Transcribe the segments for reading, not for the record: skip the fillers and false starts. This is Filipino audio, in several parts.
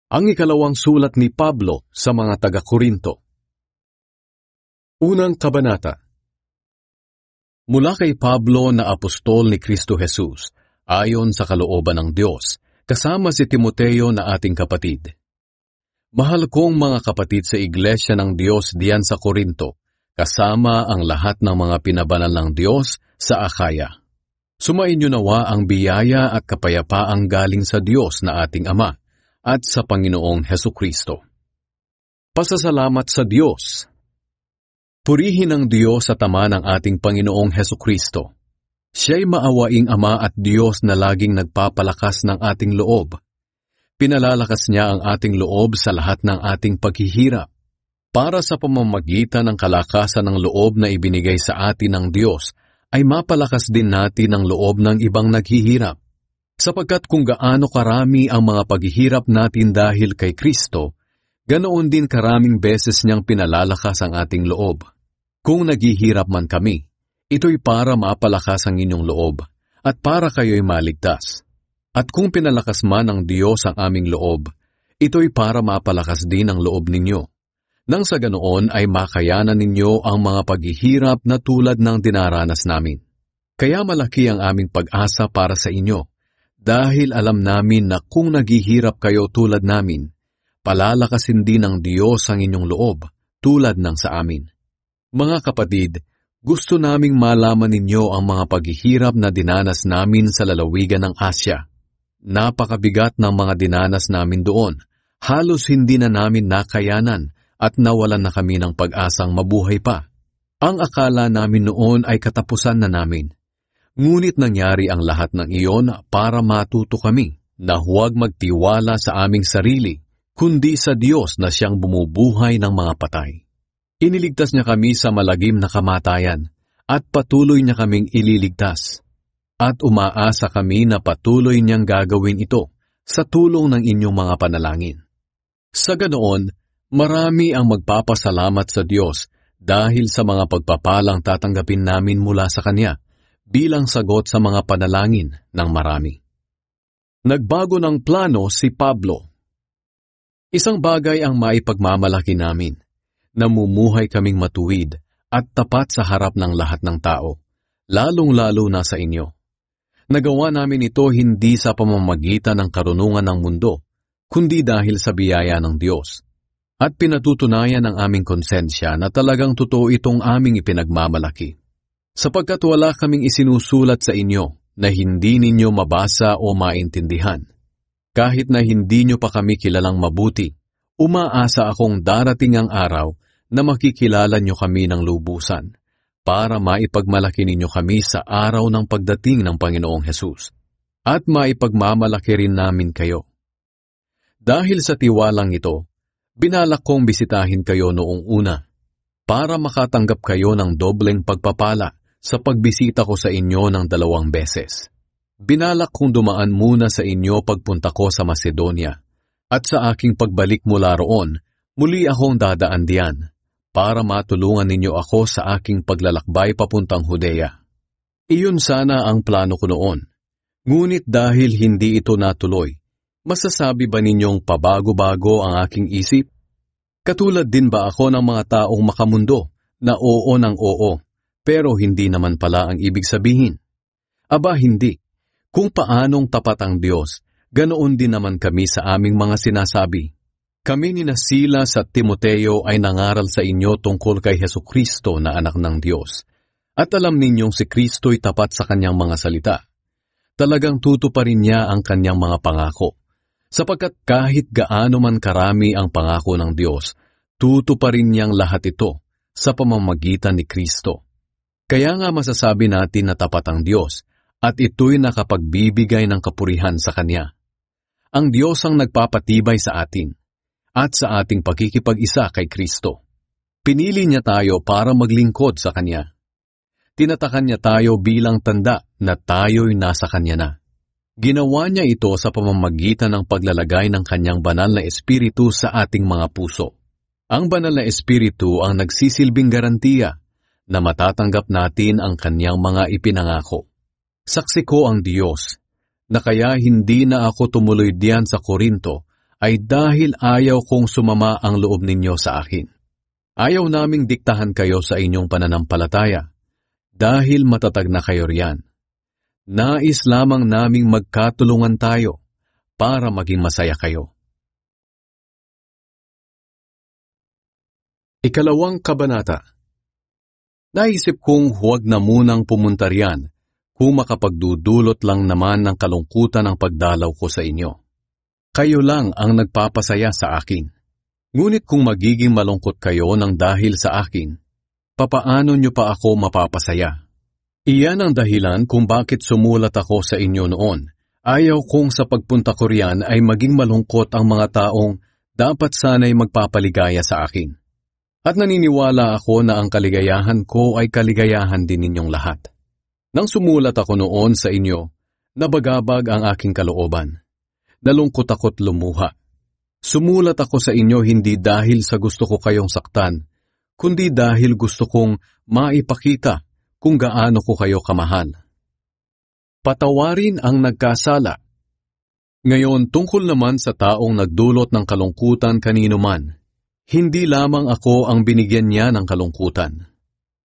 Ang ikalawang sulat ni Pablo sa mga taga-Korinto. Unang kabanata. Mula kay Pablo na apostol ni Kristo Jesus, ayon sa kalooban ng Diyos, kasama si Timoteo na ating kapatid. Mahal kong mga kapatid sa Iglesia ng Diyos diyan sa Korinto, kasama ang lahat ng mga pinabanal ng Diyos sa Akaya. Sumainyo nawa ang biyaya at kapayapaang galing sa Diyos na ating Ama at sa Panginoong Hesukristo. Pasasalamat sa Diyos. Purihin ang Diyos at Ama ng ating Panginoong Hesukristo. Siya'y maawaing Ama at Diyos na laging nagpapalakas ng ating loob. Pinalalakas niya ang ating loob sa lahat ng ating paghihirap, para sa pamamagitan ng kalakasan ng loob na ibinigay sa atin ng Diyos, ay mapalakas din natin ang loob ng ibang naghihirap. Sapagkat kung gaano karami ang mga paghihirap natin dahil kay Kristo, ganoon din karaming beses niyang pinalalakas ang ating loob. Kung naghihirap man kami, ito'y para mapalakas ang inyong loob, at para kayo'y maligtas. At kung pinalakas man ng Diyos ang aming loob, ito'y para mapalakas din ang loob ninyo. Nang sa ganoon ay makayanan ninyo ang mga paghihirap na tulad ng dinaranas namin. Kaya malaki ang aming pag-asa para sa inyo, dahil alam namin na kung naghihirap kayo tulad namin, palalakasin din ng Diyos ang inyong loob, tulad ng sa amin. Mga kapatid, gusto naming malaman ninyo ang mga paghihirap na dinanas namin sa lalawigan ng Asya. Napakabigat ng mga dinanas namin doon. Halos hindi na namin nakayanan at nawalan na kami ng pag-asang mabuhay pa. Ang akala namin noon ay katapusan na namin. Ngunit nangyari ang lahat ng iyon para matuto kami na huwag magtiwala sa aming sarili, kundi sa Diyos na siyang bumubuhay ng mga patay. Iniligtas niya kami sa malagim na kamatayan at patuloy niya kaming ililigtas. At umaasa kami na patuloy niyang gagawin ito sa tulong ng inyong mga panalangin. Sa ganoon, marami ang magpapasalamat sa Diyos dahil sa mga pagpapalang tatanggapin namin mula sa Kanya bilang sagot sa mga panalangin ng marami. Nagbago ng plano si Pablo. Isang bagay ang maipagmamalaki namin. Namumuhay kaming matuwid at tapat sa harap ng lahat ng tao, lalong-lalo na sa inyo. Nagawa namin ito hindi sa pamamagitan ng karunungan ng mundo, kundi dahil sa biyaya ng Diyos. At pinatutunayan ng aming konsensya na talagang totoo itong aming ipinagmamalaki. Sapagkat wala kaming isinusulat sa inyo na hindi ninyo mabasa o maintindihan. Kahit na hindi nyo pa kami kilalang mabuti, umaasa akong darating ang araw na makikilala nyo kami ng lubusan para maipagmalaki ninyo kami sa araw ng pagdating ng Panginoong Hesus at maipagmamalaki rin namin kayo. Dahil sa tiwalang ito, binalak kong bisitahin kayo noong una para makatanggap kayo ng dobleng pagpapala sa pagbisita ko sa inyo ng 2 beses. Binalak kong dumaan muna sa inyo pagpunta ko sa Macedonia, at sa aking pagbalik mula roon, muli akong dadaan diyan, para matulungan ninyo ako sa aking paglalakbay papuntang Judea. Iyon sana ang plano ko noon. Ngunit dahil hindi ito natuloy, masasabi ba ninyong pabago-bago ang aking isip? Katulad din ba ako ng mga taong makamundo na oo ng oo, pero hindi naman pala ang ibig sabihin? Aba hindi. Kung paanong tapat ang Diyos, ganoon din naman kami sa aming mga sinasabi. Kami ni Silas at Timoteo ay nangaral sa inyo tungkol kay Hesukristo na anak ng Diyos. At alam ninyong si Kristo'y tapat sa kanyang mga salita. Talagang tutuparin niya ang kanyang mga pangako. Sapagkat kahit gaano man karami ang pangako ng Diyos, tutuparin niyang lahat ito sa pamamagitan ni Kristo. Kaya nga masasabi natin na tapat ang Diyos, at ito'y nakapagbibigay ng kapurihan sa Kanya. Ang Diyos ang nagpapatibay sa atin, at sa ating pagkikipag-isa kay Kristo. Pinili niya tayo para maglingkod sa Kanya. Tinatakan niya tayo bilang tanda na tayo'y nasa Kanya na. Ginawa niya ito sa pamamagitan ng paglalagay ng Kanyang banal na Espiritu sa ating mga puso. Ang banal na Espiritu ang nagsisilbing garantiya na matatanggap natin ang Kanyang mga ipinangako. Saksi ko ang Diyos, na kaya hindi na ako tumuloy diyan sa Korinto ay dahil ayaw kong sumama ang loob ninyo sa akin. Ayaw naming diktahan kayo sa inyong pananampalataya, dahil matatag na kayo riyan. Nais lamang naming magkatulungan tayo para maging masaya kayo. Ikalawang kabanata. Naisip kong huwag na munang pumunta riyan kung makapagdudulot lang naman ng kalungkutan ang pagdalaw ko sa inyo. Kayo lang ang nagpapasaya sa akin. Ngunit kung magiging malungkot kayo ng dahil sa akin, papaano nyo pa ako mapapasaya? Iyan ang dahilan kung bakit sumulat ako sa inyo noon. Ayaw kong sa pagpunta ko riyan ay maging malungkot ang mga taong dapat sana'y magpapaligaya sa akin. At naniniwala ako na ang kaligayahan ko ay kaligayahan din ninyong lahat. Nang sumulat ako noon sa inyo, nabagabag ang aking kalooban. Nalungkot ako't lumuha. Sumulat ako sa inyo hindi dahil sa gusto ko kayong saktan, kundi dahil gusto kong maipakita kung gaano ko kayo kamahal. Patawarin ang nagkasala. Ngayon tungkol naman sa taong nagdulot ng kalungkutan kanino man, hindi lamang ako ang binigyan niya ng kalungkutan.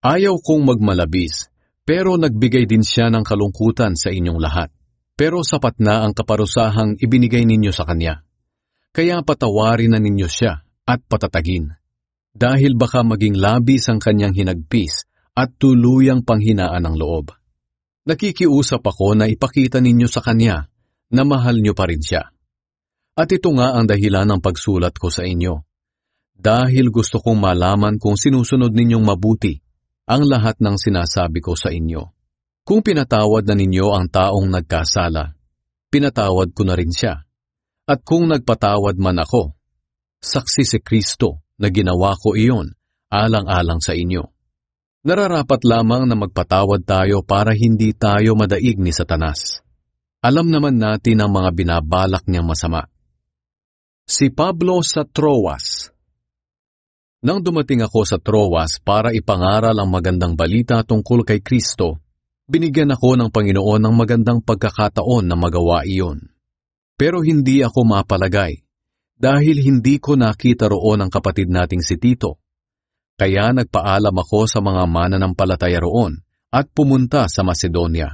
Ayaw kong magmalabis, pero nagbigay din siya ng kalungkutan sa inyong lahat. Pero sapat na ang kaparusahang ibinigay ninyo sa kanya. Kaya patawarin na ninyo siya at patatagin. Dahil baka maging labis ang kanyang hinagpis at tuluyang panghinaan ng loob. Nakikiusap ako na ipakita ninyo sa kanya na mahal nyo pa rin siya. At ito nga ang dahilan ng pagsulat ko sa inyo. Dahil gusto kong malaman kung sinusunod ninyong mabuti ang lahat ng sinasabi ko sa inyo. Kung pinatawad na ninyo ang taong nagkasala, pinatawad ko na rin siya. At kung nagpatawad man ako, saksi si Kristo na ginawa ko iyon alang-alang sa inyo. Nararapat lamang na magpatawad tayo para hindi tayo madaig ni Satanas. Alam naman natin ang mga binabalak niyang masama. Si Pablo sa Troas. Nang dumating ako sa Troas para ipangaral ang magandang balita tungkol kay Kristo, binigyan ako ng Panginoon ng magandang pagkakataon na magawa iyon. Pero hindi ako mapalagay dahil hindi ko nakita roon ang kapatid nating si Tito. Kaya nagpaalam ako sa mga mananampalataya roon at pumunta sa Macedonia.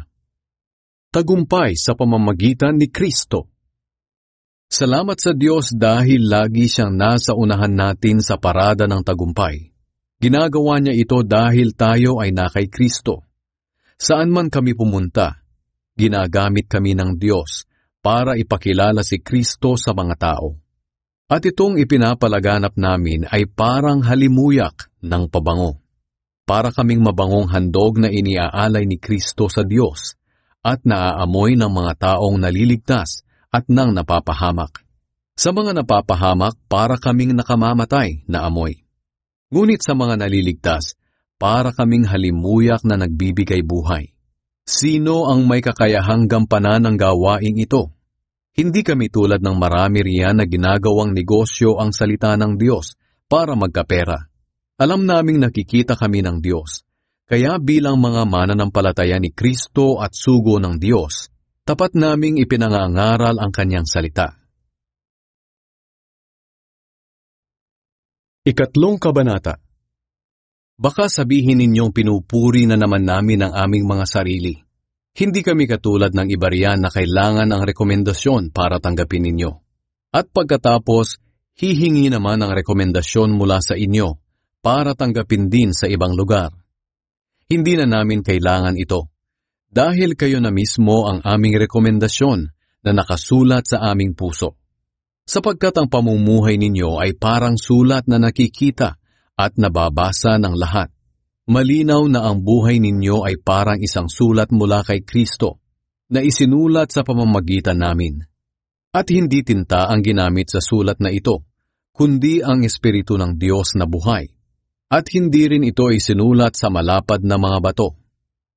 Tagumpay sa pamamagitan ni Kristo. Salamat sa Diyos dahil lagi siyang nasa unahan natin sa parada ng tagumpay. Ginagawa niya ito dahil tayo ay na kay Kristo. Saan man kami pumunta, ginagamit kami ng Diyos para ipakilala si Kristo sa mga tao. At itong ipinapalaganap namin ay parang halimuyak ng pabango. Para kaming mabangong handog na iniaalay ni Kristo sa Diyos at naaamoy ng mga taong naliligtas at nang napapahamak. Sa mga napapahamak, para kaming nakamamatay na amoy. Ngunit sa mga naliligtas, para kaming halimuyak na nagbibigay buhay. Sino ang may kakayahang gampanan ng gawaing ito? Hindi kami tulad ng marami riyan na ginagawang negosyo ang salita ng Diyos para magkapera. Alam naming nakikita kami ng Diyos. Kaya bilang mga mananampalataya ni Kristo at sugo ng Diyos, tapat naming ipinangangaral ang kanyang salita. Ikatlong kabanata. Baka sabihin ninyong pinupuri na naman namin ang aming mga sarili. Hindi kami katulad ng iba riyan na kailangan ng rekomendasyon para tanggapin ninyo. At pagkatapos, hihingi naman ng rekomendasyon mula sa inyo para tanggapin din sa ibang lugar. Hindi na namin kailangan ito. Dahil kayo na mismo ang aming rekomendasyon na nakasulat sa aming puso. Sapagkat ang pamumuhay ninyo ay parang sulat na nakikita at nababasa ng lahat. Malinaw na ang buhay ninyo ay parang isang sulat mula kay Kristo na isinulat sa pamamagitan namin. At hindi tinta ang ginamit sa sulat na ito, kundi ang Espiritu ng Diyos na buhay. At hindi rin ito isinulat sa malapad na mga bato,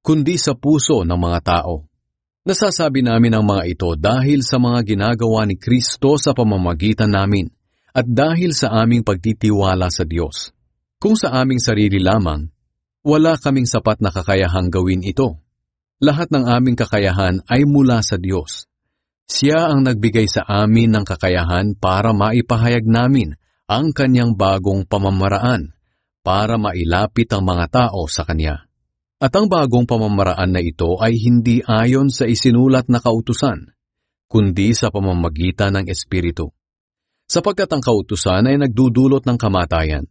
kundi sa puso ng mga tao. Nasasabi namin ang mga ito dahil sa mga ginagawa ni Kristo sa pamamagitan namin at dahil sa aming pagtitiwala sa Diyos. Kung sa aming sarili lamang, wala kaming sapat na kakayahang gawin ito. Lahat ng aming kakayahan ay mula sa Diyos. Siya ang nagbigay sa amin ng kakayahan para maipahayag namin ang kanyang bagong pamamaraan para mailapit ang mga tao sa kanya. At ang bagong pamamaraan na ito ay hindi ayon sa isinulat na kautusan, kundi sa pamamagitan ng Espiritu. Sapagkat ang kautusan ay nagdudulot ng kamatayan,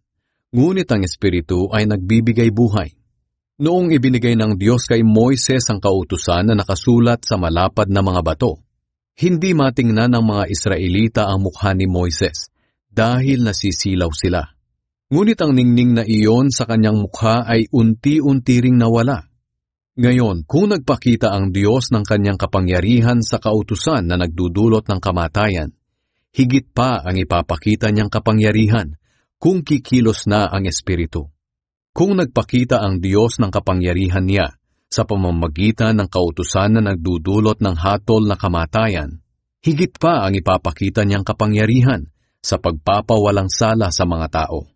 ngunit ang Espiritu ay nagbibigay buhay. Noong ibinigay ng Diyos kay Moises ang kautusan na nakasulat sa malapad na mga bato, hindi matingnan ng mga Israelita ang mukha ni Moises dahil nasisilaw sila. Ngunit ang ningning na iyon sa kanyang mukha ay unti-unti ring nawala. Ngayon, kung nagpakita ang Diyos ng kanyang kapangyarihan sa kautusan na nagdudulot ng kamatayan, higit pa ang ipapakita niyang kapangyarihan kung kikilos na ang Espiritu. Kung nagpakita ang Diyos ng kapangyarihan niya sa pamamagitan ng kautusan na nagdudulot ng hatol na kamatayan, higit pa ang ipapakita niyang kapangyarihan sa pagpapawalang sala sa mga tao.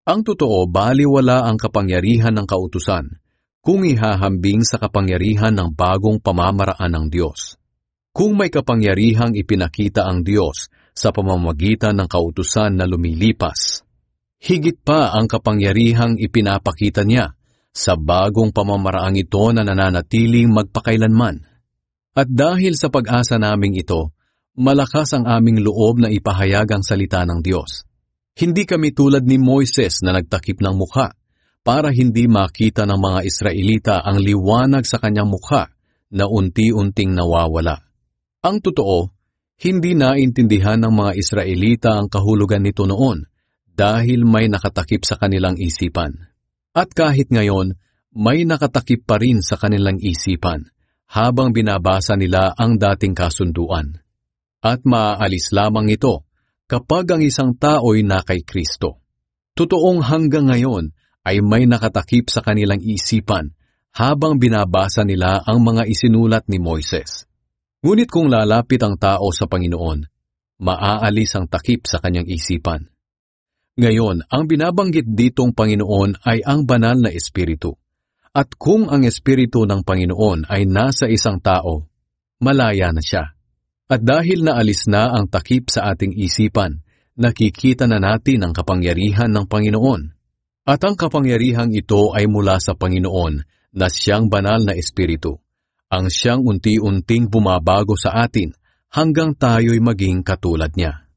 Ang totoo, baliwala ang kapangyarihan ng kautusan kung ihahambing sa kapangyarihan ng bagong pamamaraan ng Diyos. Kung may kapangyarihang ipinakita ang Diyos sa pamamagitan ng kautusan na lumilipas, higit pa ang kapangyarihang ipinapakita niya sa bagong pamamaraang ito na nananatiling magpakailanman. At dahil sa pag-asa naming ito, malakas ang aming loob na ipahayag ang salita ng Diyos. Hindi kami tulad ni Moises na nagtakip ng mukha para hindi makita ng mga Israelita ang liwanag sa kanyang mukha na unti-unting nawawala. Ang totoo, hindi naintindihan ng mga Israelita ang kahulugan nito noon dahil may nakatakip sa kanilang isipan. At kahit ngayon, may nakatakip pa rin sa kanilang isipan habang binabasa nila ang dating kasunduan. At maaalis lamang ito kapag ang isang tao'y na kay Kristo. Totoong hanggang ngayon ay may nakatakip sa kanilang isipan habang binabasa nila ang mga isinulat ni Moises. Ngunit kung lalapit ang tao sa Panginoon, maaalis ang takip sa kanyang isipan. Ngayon, ang binabanggit ditong Panginoon ay ang banal na Espiritu. At kung ang Espiritu ng Panginoon ay nasa isang tao, malaya na siya. At dahil naalis na ang takip sa ating isipan, nakikita na natin ang kapangyarihan ng Panginoon. At ang kapangyarihang ito ay mula sa Panginoon na siyang banal na Espiritu, ang siyang unti-unting bumabago sa atin hanggang tayo'y maging katulad niya.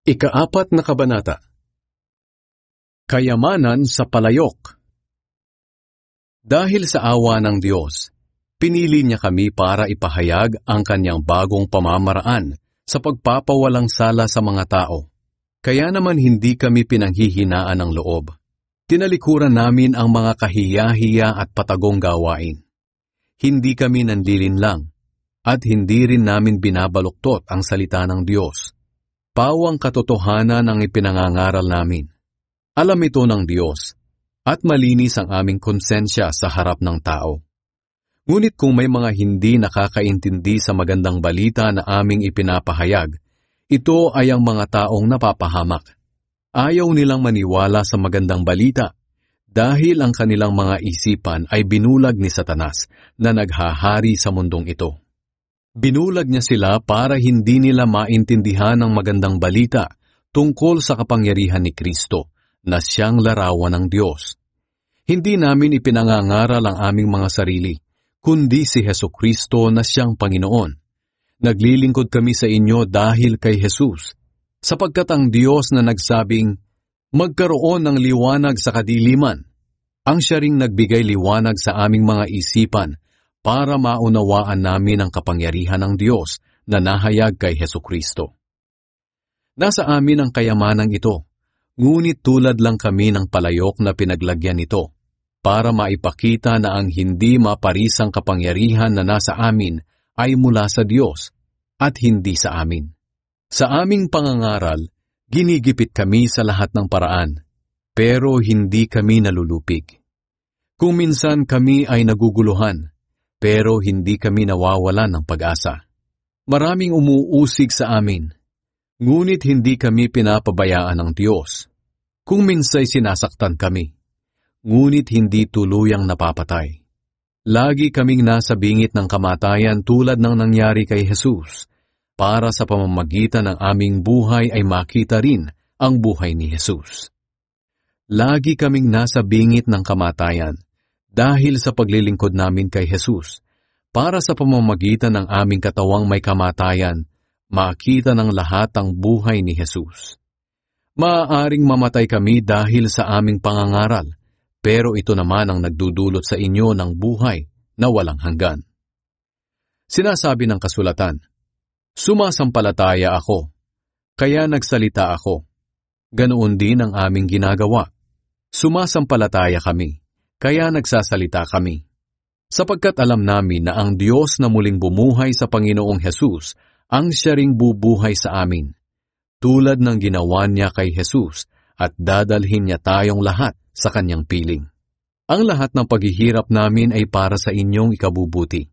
Ika-4 na kabanata. Kayamanan sa palayok. Dahil sa awa ng Diyos, pinili niya kami para ipahayag ang kanyang bagong pamamaraan sa pagpapawalang sala sa mga tao. Kaya naman hindi kami pinanghihinaan ng loob. Tinalikuran namin ang mga kahiya-hiya at patagong gawain. Hindi kami nanlilinlang at hindi rin namin binabaluktot ang salita ng Diyos. Pawang katotohanan ang ipinangangaral namin. Alam ito ng Diyos at malinis ang aming konsensya sa harap ng tao. Ngunit kung may mga hindi nakakaintindi sa magandang balita na aming ipinapahayag, ito ay ang mga taong napapahamak. Ayaw nilang maniwala sa magandang balita dahil ang kanilang mga isipan ay binulag ni Satanas na naghahari sa mundong ito. Binulag niya sila para hindi nila maintindihan ang magandang balita tungkol sa kapangyarihan ni Kristo na siyang larawan ng Diyos. Hindi namin ipinangangaral ang aming mga sarili, kundi si Hesukristo na siyang Panginoon. Naglilingkod kami sa inyo dahil kay Jesus, sapagkat ang Diyos na nagsabing, magkaroon ng liwanag sa kadiliman, ang siya ring nagbigay liwanag sa aming mga isipan para maunawaan namin ang kapangyarihan ng Diyos na nahayag kay Hesukristo. Nasa amin ang kayamanang ito, ngunit tulad lang kami ng palayok na pinaglagyan nito, para maipakita na ang hindi maparisang kapangyarihan na nasa amin ay mula sa Diyos at hindi sa amin. Sa aming pangangaral, ginigipit kami sa lahat ng paraan, pero hindi kami nalulupig. Kung minsan kami ay naguguluhan, pero hindi kami nawawalan ng pag-asa. Maraming umuusig sa amin, ngunit hindi kami pinapabayaan ng Diyos. Kung minsay sinasaktan kami, ngunit hindi tuluyang napapatay. Lagi kaming nasa bingit ng kamatayan tulad ng nangyari kay Jesus, para sa pamamagitan ng aming buhay ay makita rin ang buhay ni Jesus. Lagi kaming nasa bingit ng kamatayan dahil sa paglilingkod namin kay Jesus, para sa pamamagitan ng aming katawang may kamatayan, makita ng lahat ang buhay ni Jesus. Maaaring mamatay kami dahil sa aming pangangaral, pero ito naman ang nagdudulot sa inyo ng buhay na walang hanggan. Sinasabi ng kasulatan, sumasampalataya ako, kaya nagsalita ako. Ganoon din ang aming ginagawa. Sumasampalataya kami, kaya nagsasalita kami. Sapagkat alam namin na ang Diyos na muling bumuhay sa Panginoong Hesus ang siya ring bubuhay sa amin, tulad ng ginawa niya kay Jesus, at dadalhin niya tayong lahat sa kanyang piling. Ang lahat ng paghihirap namin ay para sa inyong ikabubuti,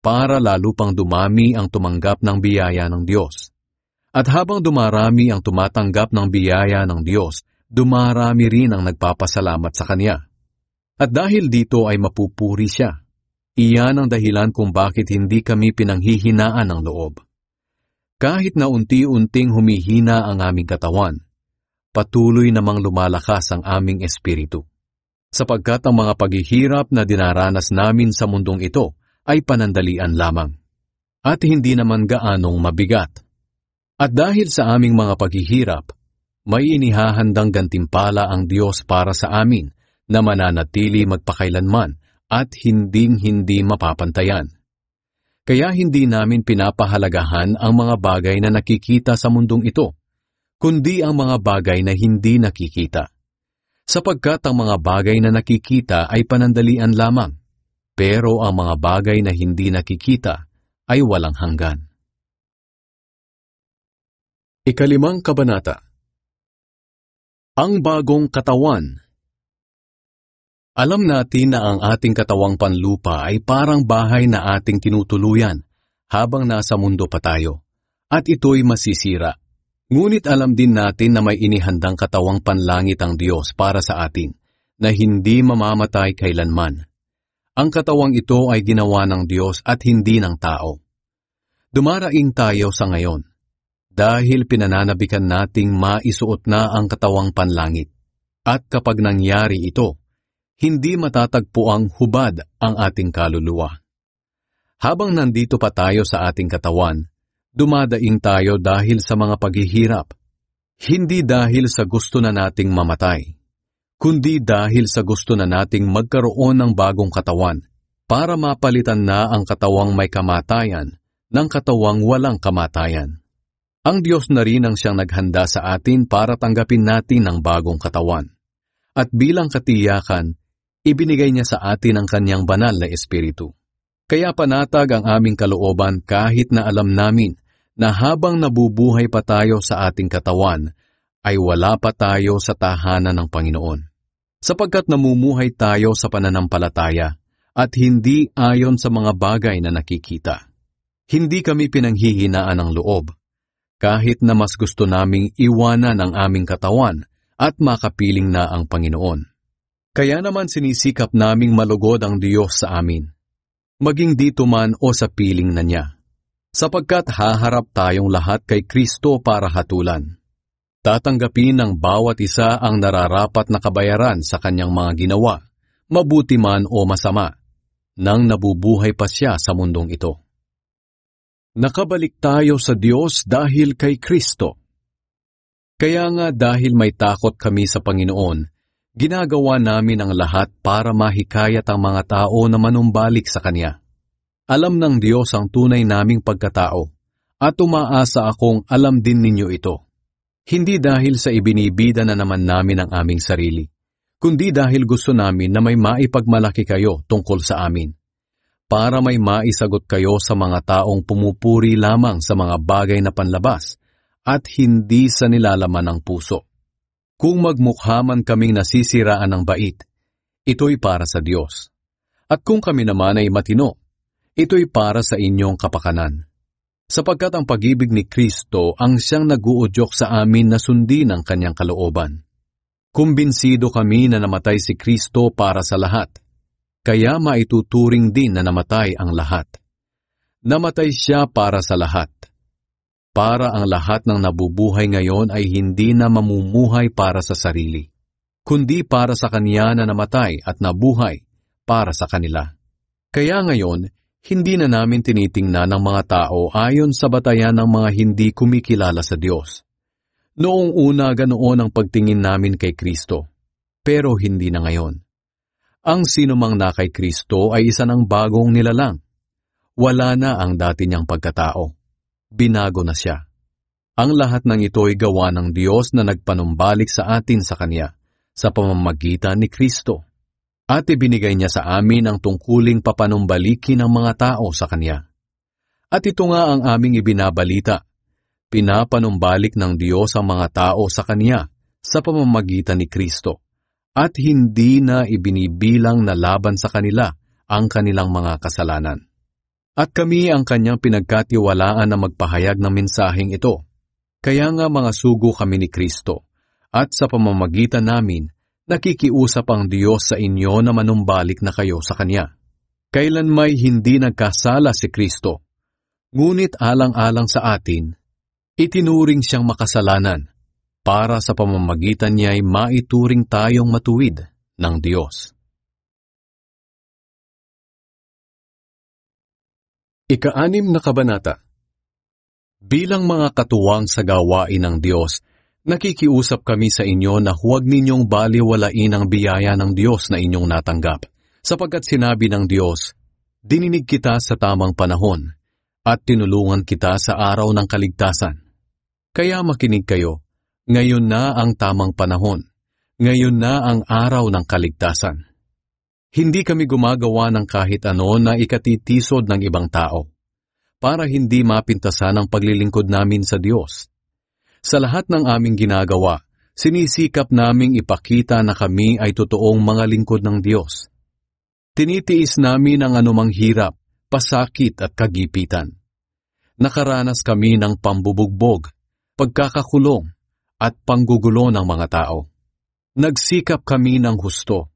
para lalo pang dumami ang tumanggap ng biyaya ng Diyos. At habang dumarami ang tumatanggap ng biyaya ng Diyos, dumarami rin ang nagpapasalamat sa Kanya. At dahil dito ay mapupuri siya. Iyan ang dahilan kung bakit hindi kami pinanghihinaan ng loob. Kahit na unti-unting humihina ang aming katawan, patuloy namang lumalakas ang aming espiritu. Sapagkat ang mga paghihirap na dinaranas namin sa mundong ito ay panandalian lamang, at hindi naman gaanong mabigat. At dahil sa aming mga paghihirap, may inihahandang gantimpala ang Diyos para sa amin na mananatili magpakailanman at hinding-hindi mapapantayan. Kaya hindi namin pinapahalagahan ang mga bagay na nakikita sa mundong ito, kundi ang mga bagay na hindi nakikita. Sapagkat ang mga bagay na nakikita ay panandalian lamang, pero ang mga bagay na hindi nakikita ay walang hanggan. Ikalimang kabanata. Ang bagong katawan. Alam natin na ang ating katawang panlupa ay parang bahay na ating tinutuluyan habang nasa mundo pa tayo, at ito'y masisira. Ngunit alam din natin na may inihandang katawang panlangit ang Diyos para sa atin, na hindi mamamatay kailanman. Ang katawang ito ay ginawa ng Diyos at hindi ng tao. Dumaraing tayo sa ngayon, dahil pinananabikan nating maisuot na ang katawang panlangit. At kapag nangyari ito, hindi matatagpuang hubad ang ating kaluluwa. Habang nandito pa tayo sa ating katawan, dumadaing tayo dahil sa mga paghihirap, hindi dahil sa gusto na nating mamatay, kundi dahil sa gusto na nating magkaroon ng bagong katawan para mapalitan na ang katawang may kamatayan ng katawang walang kamatayan. Ang Diyos na rin ang siyang naghanda sa atin para tanggapin natin ang bagong katawan. At bilang katiyakan, ibinigay niya sa atin ang kanyang banal na espiritu. Kaya panatag ang aming kalooban kahit na alam namin na habang nabubuhay pa tayo sa ating katawan, ay wala pa tayo sa tahanan ng Panginoon. Sapagkat namumuhay tayo sa pananampalataya at hindi ayon sa mga bagay na nakikita. Hindi kami pinanghihinaan ng loob, kahit na mas gusto naming iwanan ang aming katawan at makapiling na ang Panginoon. Kaya naman sinisikap naming malugod ang Diyos sa amin, maging dito man o sa piling na niya, sapagkat haharap tayong lahat kay Kristo para hatulan. Tatanggapin ng bawat isa ang nararapat na kabayaran sa kanyang mga ginawa, mabuti man o masama, nang nabubuhay pa siya sa mundong ito. Nakabalik tayo sa Diyos dahil kay Kristo. Kaya nga dahil may takot kami sa Panginoon, ginagawa namin ang lahat para mahikayat ang mga tao na manumbalik sa Kanya. Alam ng Diyos ang tunay naming pagkatao, at umaasa akong alam din ninyo ito. Hindi dahil sa ibinibida na naman namin ang aming sarili, kundi dahil gusto namin na may maipagmalaki kayo tungkol sa amin, para may maisagot kayo sa mga taong pumupuri lamang sa mga bagay na panlabas at hindi sa nilalaman ng puso. Kung magmukha man kaming nasisiraan ng bait, ito'y para sa Diyos. At kung kami naman ay matino, ito'y para sa inyong kapakanan. Sapagkat ang pag-ibig ni Kristo ang siyang nag-uudyok sa amin na sundin ang kanyang kalooban. Kumbinsido kami na namatay si Kristo para sa lahat, kaya maituturing din na namatay ang lahat. Namatay siya para sa lahat. Para ang lahat ng nabubuhay ngayon ay hindi na mamumuhay para sa sarili, kundi para sa Kanya na namatay at nabuhay para sa kanila. Kaya ngayon, hindi na namin tinitingnan ng mga tao ayon sa batayan ng mga hindi kumikilala sa Diyos. Noong una ganoon ang pagtingin namin kay Kristo, pero hindi na ngayon. Ang sinumang na kay Kristo ay isa ng bagong nilalang. Wala na ang dati niyang pagkatao. Binago na siya. Ang lahat ng ito ay gawa ng Diyos na nagpanumbalik sa atin sa Kanya sa pamamagitan ni Kristo. At ibinigay niya sa amin ang tungkuling papanumbalikin ng mga tao sa Kanya. At ito nga ang aming ibinabalita. Pinapanumbalik ng Diyos ang mga tao sa Kanya sa pamamagitan ni Kristo. At hindi na ibinibilang na laban sa kanila ang kanilang mga kasalanan. At kami ang Kanyang pinagkatiwalaan na magpahayag ng mensaheng ito. Kaya nga mga sugo kami ni Kristo, at sa pamamagitan namin, nakikiusap ang Diyos sa inyo na manumbalik na kayo sa Kanya. Kailan may hindi nagkasala si Kristo, ngunit alang-alang sa atin, itinuring siyang makasalanan, para sa pamamagitan niya ay maituring tayong matuwid ng Diyos. Ika-6 na kabanata. Bilang mga katuwang sa gawain ng Diyos, nakikiusap kami sa inyo na huwag ninyong baliwalain ang biyaya ng Diyos na inyong natanggap, sapagkat sinabi ng Diyos, "Dininig kita sa tamang panahon, at tinulungan kita sa araw ng kaligtasan." Kaya makinig kayo, ngayon na ang tamang panahon, ngayon na ang araw ng kaligtasan. Hindi kami gumagawa ng kahit ano na ikatitisod ng ibang tao, para hindi mapintasan ang paglilingkod namin sa Diyos. Sa lahat ng aming ginagawa, sinisikap naming ipakita na kami ay totoong mga lingkod ng Diyos. Tinitiis namin ang anumang hirap, pasakit at kagipitan. Nakaranas kami ng pambubugbog, pagkakakulong, at panggugulo ng mga tao. Nagsikap kami ng husto,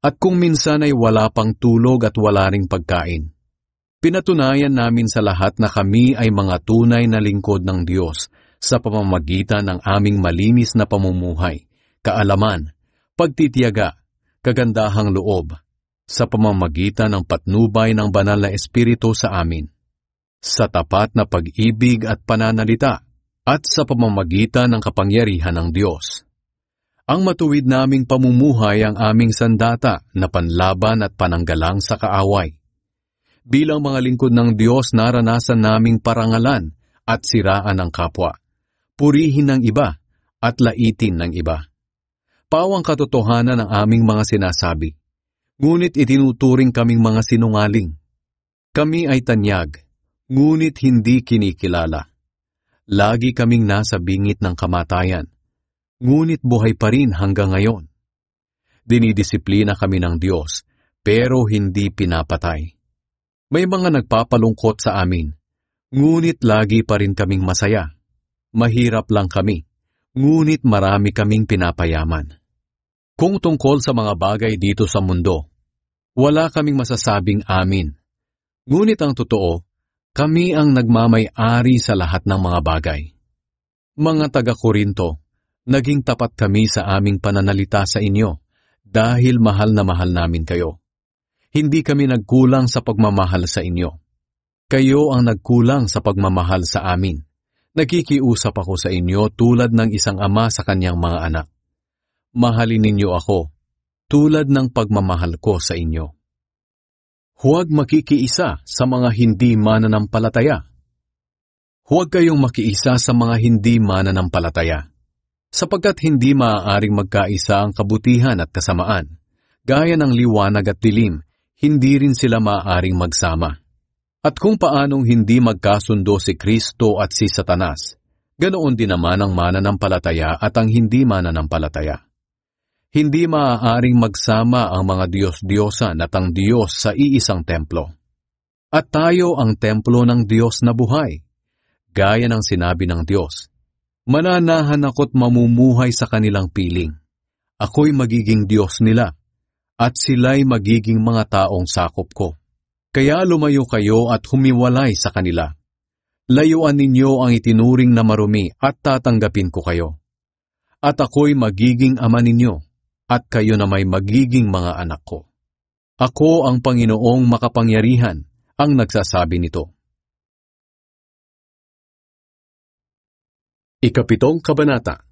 at kung minsan ay wala pang tulog at wala ring pagkain. Pinatunayan namin sa lahat na kami ay mga tunay na lingkod ng Diyos sa pamamagitan ng aming malinis na pamumuhay, kaalaman, pagtitiyaga, kagandahang loob, sa pamamagitan ng patnubay ng banal na Espiritu sa amin, sa tapat na pag-ibig at pananalita, at sa pamamagitan ng kapangyarihan ng Diyos. Ang matuwid naming pamumuhay ang aming sandata na panlaban at pananggalang sa kaaway. Bilang mga lingkod ng Diyos, naranasan naming parangalan at siraan ng kapwa, purihin ng iba at laitin ng iba. Pawang katotohanan ang aming mga sinasabi, ngunit itinuturing kaming mga sinungaling. Kami ay tanyag, ngunit hindi kinikilala. Lagi kaming nasa bingit ng kamatayan, ngunit buhay pa rin hanggang ngayon. Dinidisiplina kami ng Diyos, pero hindi pinapatay. May mga nagpapalungkot sa amin, ngunit lagi pa rin kaming masaya. Mahirap lang kami, ngunit marami kaming pinapayaman. Kung tungkol sa mga bagay dito sa mundo, wala kaming masasabing amin. Ngunit ang totoo, kami ang nagmamay-ari sa lahat ng mga bagay. Mga taga-Korinto, naging tapat kami sa aming pananalita sa inyo dahil mahal na mahal namin kayo. Hindi kami nagkulang sa pagmamahal sa inyo. Kayo ang nagkulang sa pagmamahal sa amin. Nakikiusap ako sa inyo tulad ng isang ama sa kanyang mga anak. Mahalin ninyo ako tulad ng pagmamahal ko sa inyo. Huwag makikiisa sa mga hindi mananampalataya. Huwag kayong makiisa sa mga hindi mananampalataya, sapagkat hindi maaaring magkaisa ang kabutihan at kasamaan. Gaya ng liwanag at dilim, hindi rin sila maaaring magsama. At kung paanong hindi magkasundo si Kristo at si Satanas, ganoon din naman ang mananampalataya at ang hindi mananampalataya. Hindi maaaring magsama ang mga Diyos-Diyosan at ang Diyos sa iisang templo. At tayo ang templo ng Diyos na buhay. Gaya ng sinabi ng Diyos, "Mananahan ako't mamumuhay sa kanilang piling. Ako'y magiging Diyos nila, at sila'y magiging mga taong sakop ko. Kaya lumayo kayo at humiwalay sa kanila. Layuan ninyo ang itinuring na marumi at tatanggapin ko kayo. At ako'y magiging ama ninyo, at kayo na may magiging mga anak ko. Ako ang Panginoong makapangyarihan, ang nagsasabi nito. Ikapitong kabanata.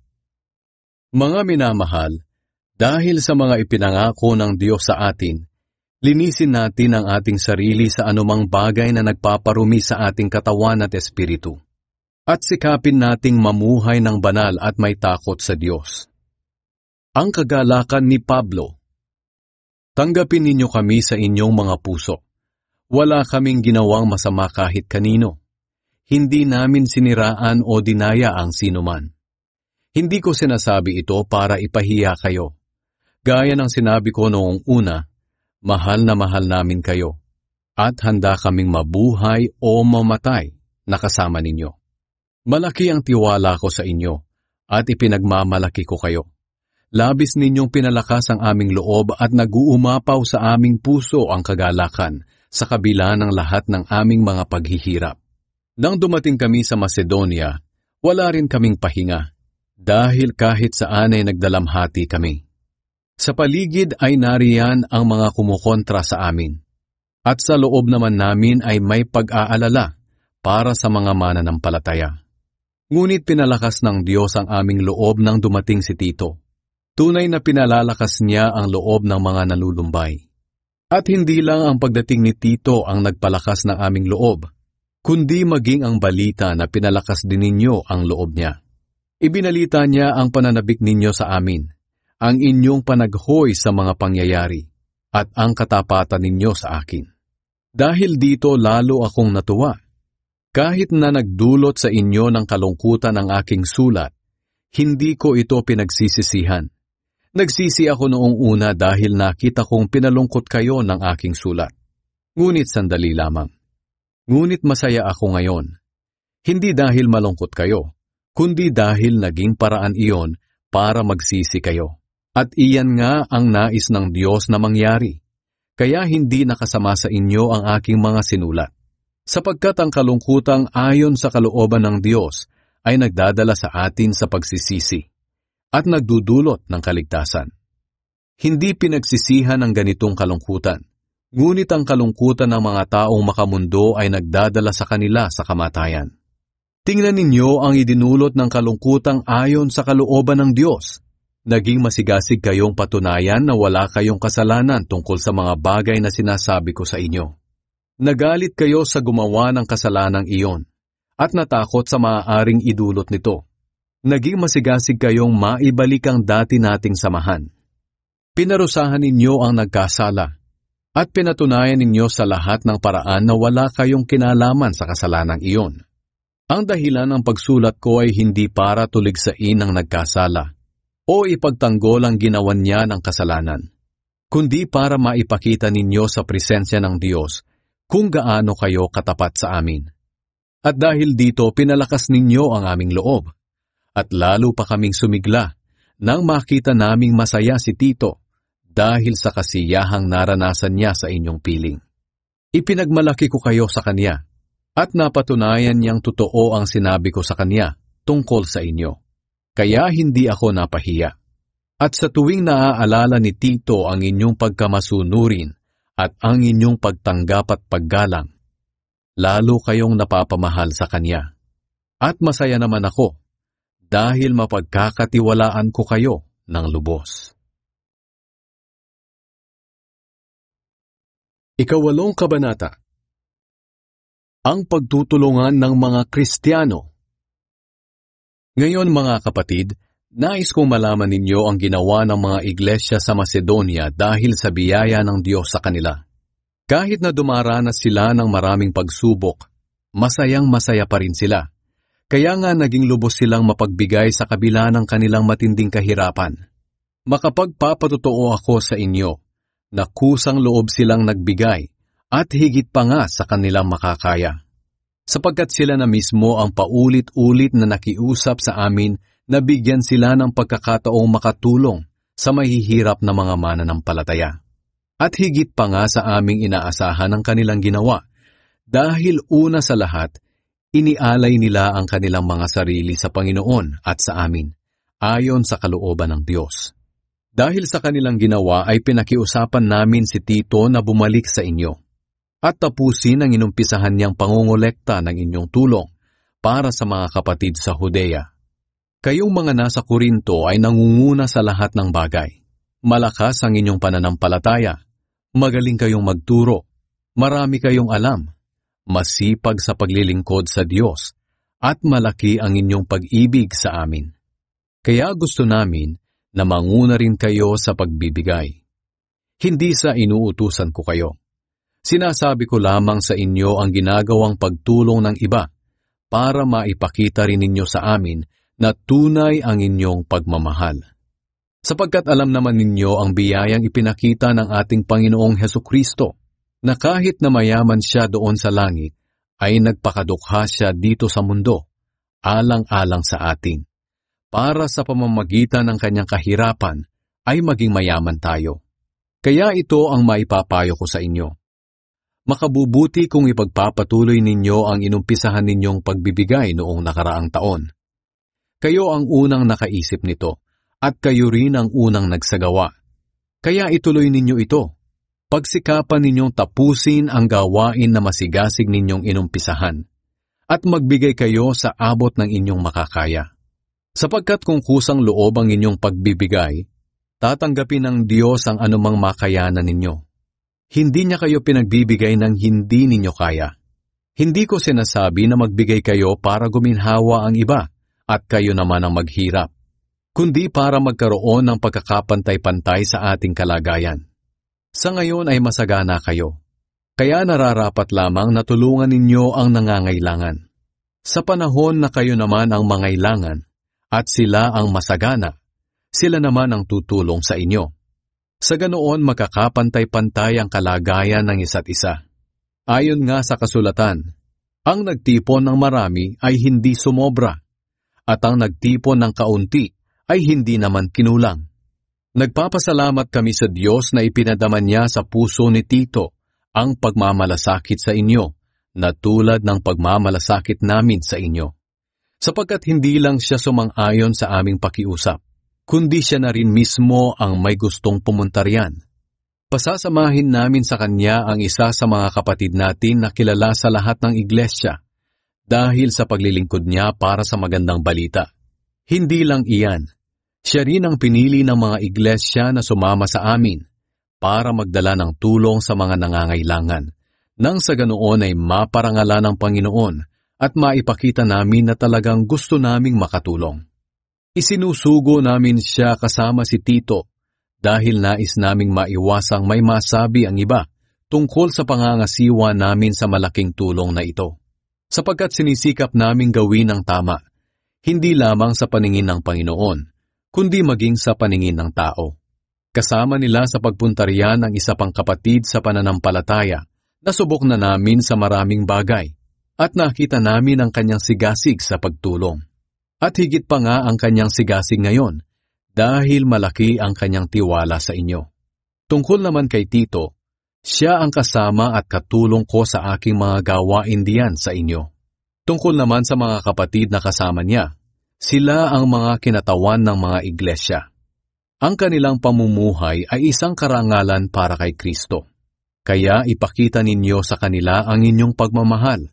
Mga minamahal, dahil sa mga ipinangako ng Diyos sa atin, linisin natin ang ating sarili sa anumang bagay na nagpaparumi sa ating katawan at espiritu. At sikapin nating mamuhay ng banal at may takot sa Diyos. Ang kagalakan ni Pablo. Tanggapin ninyo kami sa inyong mga puso. Wala kaming ginawang masama kahit kanino. Hindi namin siniraan o dinaya ang sinuman. Hindi ko sinasabi ito para ipahiya kayo. Gaya ng sinabi ko noong una, mahal na mahal namin kayo, at handa kaming mabuhay o mamatay na kasama ninyo. Malaki ang tiwala ko sa inyo, at ipinagmamalaki ko kayo. Labis ninyong pinalakas ang aming loob at nag-uumapaw sa aming puso ang kagalakan sa kabila ng lahat ng aming mga paghihirap. Nang dumating kami sa Macedonia, wala rin kaming pahinga, dahil kahit saan ay nagdalamhati kami. Sa paligid ay nariyan ang mga kumukontra sa amin, at sa loob naman namin ay may pag-aalala para sa mga mananampalataya. Ngunit pinalakas ng Diyos ang aming loob nang dumating si Tito. Tunay na pinalalakas niya ang loob ng mga nalulumbay. At hindi lang ang pagdating ni Tito ang nagpalakas ng aming loob, kundi maging ang balita na pinalakas din ninyo ang loob niya. Ibinalita niya ang pananabik ninyo sa amin, ang inyong panaghoy sa mga pangyayari, at ang katapatan ninyo sa akin. Dahil dito lalo akong natuwa. Kahit na nagdulot sa inyo ng kalungkutan ang aking sulat, hindi ko ito pinagsisisihan. Nagsisi ako noong una dahil nakita kong pinalungkot kayo ng aking sulat. Ngunit sandali lamang. Ngunit masaya ako ngayon. Hindi dahil malungkot kayo, kundi dahil naging paraan iyon para magsisi kayo. At iyan nga ang nais ng Diyos na mangyari. Kaya hindi nakasama sa inyo ang aking mga sinulat. Sapagkat ang kalungkutang ayon sa kalooban ng Diyos ay nagdadala sa atin sa pagsisisi at nagdudulot ng kaligtasan. Hindi pinagsisihan ang ganitong kalungkutan, ngunit ang kalungkutan ng mga taong makamundo ay nagdadala sa kanila sa kamatayan. Tingnan ninyo ang idinulot ng kalungkutang ayon sa kalooban ng Diyos. Naging masigasig kayong patunayan na wala kayong kasalanan tungkol sa mga bagay na sinasabi ko sa inyo. Nagalit kayo sa gumawa ng kasalanang iyon, at natakot sa maaaring idulot nito. Naging masigasig kayong maibalik ang dati nating samahan. Pinarusahan ninyo ang nagkasala, at pinatunayan ninyo sa lahat ng paraan na wala kayong kinalaman sa kasalanang iyon. Ang dahilan ng pagsulat ko ay hindi para tuligsain ang nagkasala, o ipagtanggol ang ginawan niya ng kasalanan, kundi para maipakita ninyo sa presensya ng Diyos kung gaano kayo katapat sa amin. At dahil dito pinalakas ninyo ang aming loob, at lalo pa kaming sumigla nang makita naming masaya si Tito dahil sa kasiyahang naranasan niya sa inyong piling. Ipinagmalaki ko kayo sa kanya, at napatunayan niyang totoo ang sinabi ko sa kanya tungkol sa inyo. Kaya hindi ako napahiya. At sa tuwing naaalala ni Tito ang inyong pagkamasunurin at ang inyong pagtanggap at paggalang, lalo kayong napapamahal sa kanya. At masaya naman ako, dahil mapagkakatiwalaan ko kayo ng lubos. Ikawalong kabanata. Ang pagtutulungan ng mga Kristiyano. Ngayon mga kapatid, nais kong malaman ninyo ang ginawa ng mga iglesia sa Macedonia dahil sa biyaya ng Diyos sa kanila. Kahit na dumaranas sila ng maraming pagsubok, masayang-masaya pa rin sila. Kaya nga naging lubos silang mapagbigay sa kabila ng kanilang matinding kahirapan. Makapagpapatotoo ako sa inyo na kusang loob silang nagbigay at higit pa nga sa kanilang makakaya. Sapagkat sila na mismo ang paulit-ulit na nakiusap sa amin na bigyan sila ng pagkakataong makatulong sa mahihirap na mga mananampalataya. At higit pa nga sa aming inaasahan ang kanilang ginawa, dahil una sa lahat, inialay nila ang kanilang mga sarili sa Panginoon at sa amin, ayon sa kalooban ng Diyos. Dahil sa kanilang ginawa ay pinakiusapan namin si Tito na bumalik sa inyo at tapusin ang inumpisahan niyang pangongolekta ng inyong tulong para sa mga kapatid sa Judea. Kayong mga nasa Korinto ay nangunguna sa lahat ng bagay. Malakas ang inyong pananampalataya, magaling kayong magturo, marami kayong alam, masipag sa paglilingkod sa Diyos, at malaki ang inyong pag-ibig sa amin. Kaya gusto namin na manguna rin kayo sa pagbibigay. Hindi sa inuutusan ko kayo. Sinasabi ko lamang sa inyo ang ginagawang pagtulong ng iba para maipakita rin ninyo sa amin na tunay ang inyong pagmamahal. Sapagkat alam naman ninyo ang biyayang ipinakita ng ating Panginoong Hesukristo, na kahit na mayaman siya doon sa langit, ay nagpakadukha siya dito sa mundo, alang-alang sa atin, para sa pamamagitan ng kanyang kahirapan ay maging mayaman tayo. Kaya ito ang maipapayo ko sa inyo. Makabubuti kung ipagpapatuloy ninyo ang inumpisahan ninyong pagbibigay noong nakaraang taon. Kayo ang unang nakaisip nito, at kayo rin ang unang nagsagawa. Kaya ituloy ninyo ito. Pagsikapan ninyong tapusin ang gawain na masigasig ninyong inumpisahan, at magbigay kayo sa abot ng inyong makakaya. Sapagkat kung kusang loob ang inyong pagbibigay, tatanggapin ng Diyos ang anumang makayanan ninyo. Hindi niya kayo pinagbibigay ng hindi ninyo kaya. Hindi ko sinasabi na magbigay kayo para guminhawa ang iba at kayo naman ang maghirap, kundi para magkaroon ng pagkakapantay-pantay sa ating kalagayan. Sa ngayon ay masagana kayo, kaya nararapat lamang na tulungan ninyo ang nangangailangan. Sa panahon na kayo naman ang mangailangan, at sila ang masagana, sila naman ang tutulong sa inyo. Sa ganoon makakapantay-pantay ang kalagayan ng isa't isa. Ayon nga sa kasulatan, ang nagtipon ng marami ay hindi sumobra, at ang nagtipon ng kaunti ay hindi naman kinulang. Nagpapasalamat kami sa Diyos na ipinadama niya sa puso ni Tito ang pagmamalasakit sa inyo, na tulad ng pagmamalasakit namin sa inyo. Sapagkat hindi lang siya sumang-ayon sa aming pakiusap, kundi siya na rin mismo ang may gustong pumunta riyan. Pasasamahin namin sa kanya ang isa sa mga kapatid natin na kilala sa lahat ng iglesia, dahil sa paglilingkod niya para sa magandang balita. Hindi lang iyan, siya rin ang pinili ng mga iglesia na sumama sa amin para magdala ng tulong sa mga nangangailangan, nang sa ganoon ay maparangalan ng Panginoon at maipakita namin na talagang gusto naming makatulong. Isinusugo namin siya kasama si Tito dahil nais naming maiwasang may masabi ang iba tungkol sa pangangasiwa namin sa malaking tulong na ito. Sapagkat sinisikap naming gawin ang tama, hindi lamang sa paningin ng Panginoon, kundi maging sa paningin ng tao. Kasama nila sa pagpunta riyan ang isa pang kapatid sa pananampalataya na subok na namin sa maraming bagay, at nakita namin ang kanyang sigasig sa pagtulong. At higit pa nga ang kanyang sigasig ngayon, dahil malaki ang kanyang tiwala sa inyo. Tungkol naman kay Tito, siya ang kasama at katulong ko sa aking mga gawain diyan sa inyo. Tungkol naman sa mga kapatid na kasama niya, sila ang mga kinatawan ng mga iglesia. Ang kanilang pamumuhay ay isang karangalan para kay Kristo. Kaya ipakita ninyo sa kanila ang inyong pagmamahal,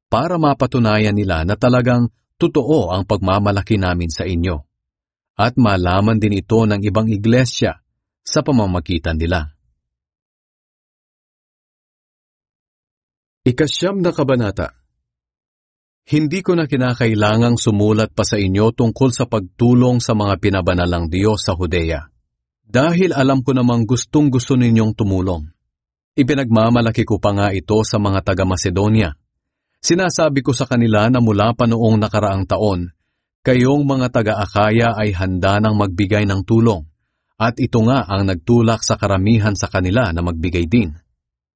para mapatunayan nila na talagang totoo ang pagmamalaki namin sa inyo. At malaman din ito ng ibang iglesia sa pamamagitan nila. Ikasyam na kabanata. Hindi ko na kinakailangang sumulat pa sa inyo tungkol sa pagtulong sa mga pinabanalang Diyos sa Judea, dahil alam ko namang gustong-gusto ninyong tumulong. Ipinagmamalaki ko pa nga ito sa mga taga-Macedonia. Sinasabi ko sa kanila na mula pa noong nakaraang taon, kayong mga taga-Akaya ay handa nang magbigay ng tulong, at ito nga ang nagtulak sa karamihan sa kanila na magbigay din.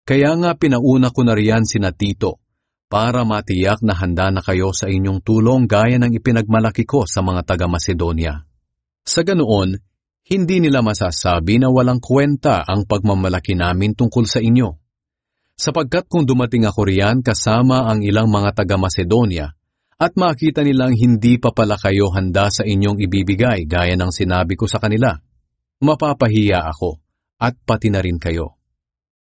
Kaya nga pinauna ko na riyan sina Tito, para matiyak na handa na kayo sa inyong tulong gaya ng ipinagmalaki ko sa mga taga-Macedonia. Sa ganoon, Hindi nila masasabi na walang kwenta ang pagmamalaki namin tungkol sa inyo. Sapagkat kung dumating ako riyan kasama ang ilang mga taga-Macedonia at makita nilang hindi pa pala kayo handa sa inyong ibibigay gaya ng sinabi ko sa kanila, mapapahiya ako at pati na rin kayo.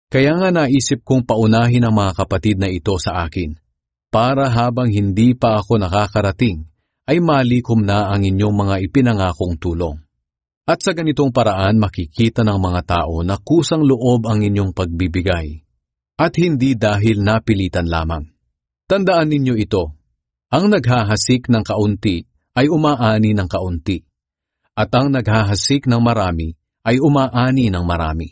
Kaya nga naisip kong paunahin ang mga kapatid na ito sa akin, para habang hindi pa ako nakakarating, ay malikom na ang inyong mga ipinangakong tulong. At sa ganitong paraan makikita ng mga tao na kusang loob ang inyong pagbibigay, at hindi dahil napilitan lamang. Tandaan ninyo ito, ang naghahasik ng kaunti ay umaani ng kaunti, at ang naghahasik ng marami ay umaani ng marami.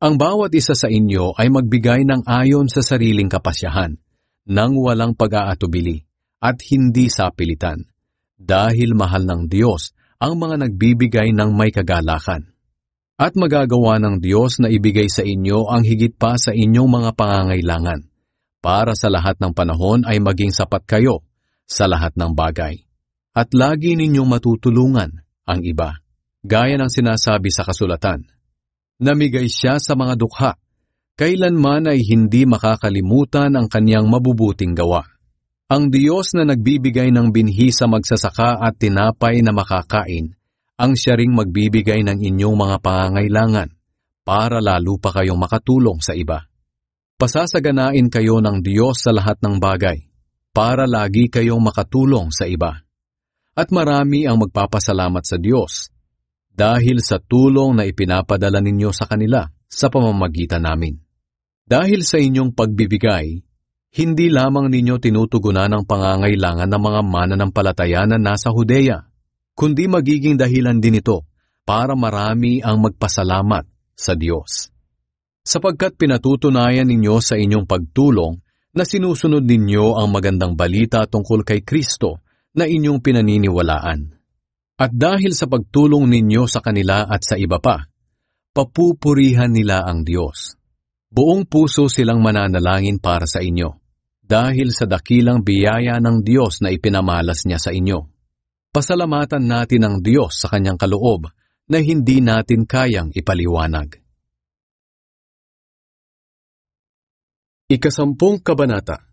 Ang bawat isa sa inyo ay magbigay ng ayon sa sariling kapasyahan, nang walang pag-aatubili, at hindi sa pilitan, dahil mahal ng Diyos ang mga nagbibigay ng may kagalakan. At magagawa ng Diyos na ibigay sa inyo ang higit pa sa inyong mga pangangailangan, para sa lahat ng panahon ay maging sapat kayo sa lahat ng bagay. At lagi ninyong matutulungan ang iba, gaya ng sinasabi sa kasulatan. Namigay siya sa mga dukha, kailanman ay hindi makakalimutan ang kanyang mabubuting gawa. Ang Diyos na nagbibigay ng binhi sa magsasaka at tinapay na makakain, ang siya ring magbibigay ng inyong mga pangangailangan, para lalo pa kayong makatulong sa iba. Pasasaganain kayo ng Diyos sa lahat ng bagay, para lagi kayong makatulong sa iba. At marami ang magpapasalamat sa Diyos, dahil sa tulong na ipinapadala ninyo sa kanila sa pamamagitan namin. Dahil sa inyong pagbibigay, hindi lamang ninyo tinutugunan ang pangangailangan ng mga mananampalataya na nasa Judea, kundi magiging dahilan din ito para marami ang magpasalamat sa Diyos. Sapagkat pinatutunayan ninyo sa inyong pagtulong na sinusunod ninyo ang magandang balita tungkol kay Kristo na inyong pinaniniwalaan. At dahil sa pagtulong ninyo sa kanila at sa iba pa, papupurihan nila ang Diyos. Buong puso silang mananalangin para sa inyo, dahil sa dakilang biyaya ng Diyos na ipinamalas niya sa inyo. Pasalamatan natin ang Diyos sa kanyang kaloob na hindi natin kayang ipaliwanag. Ikasampung Kabanata.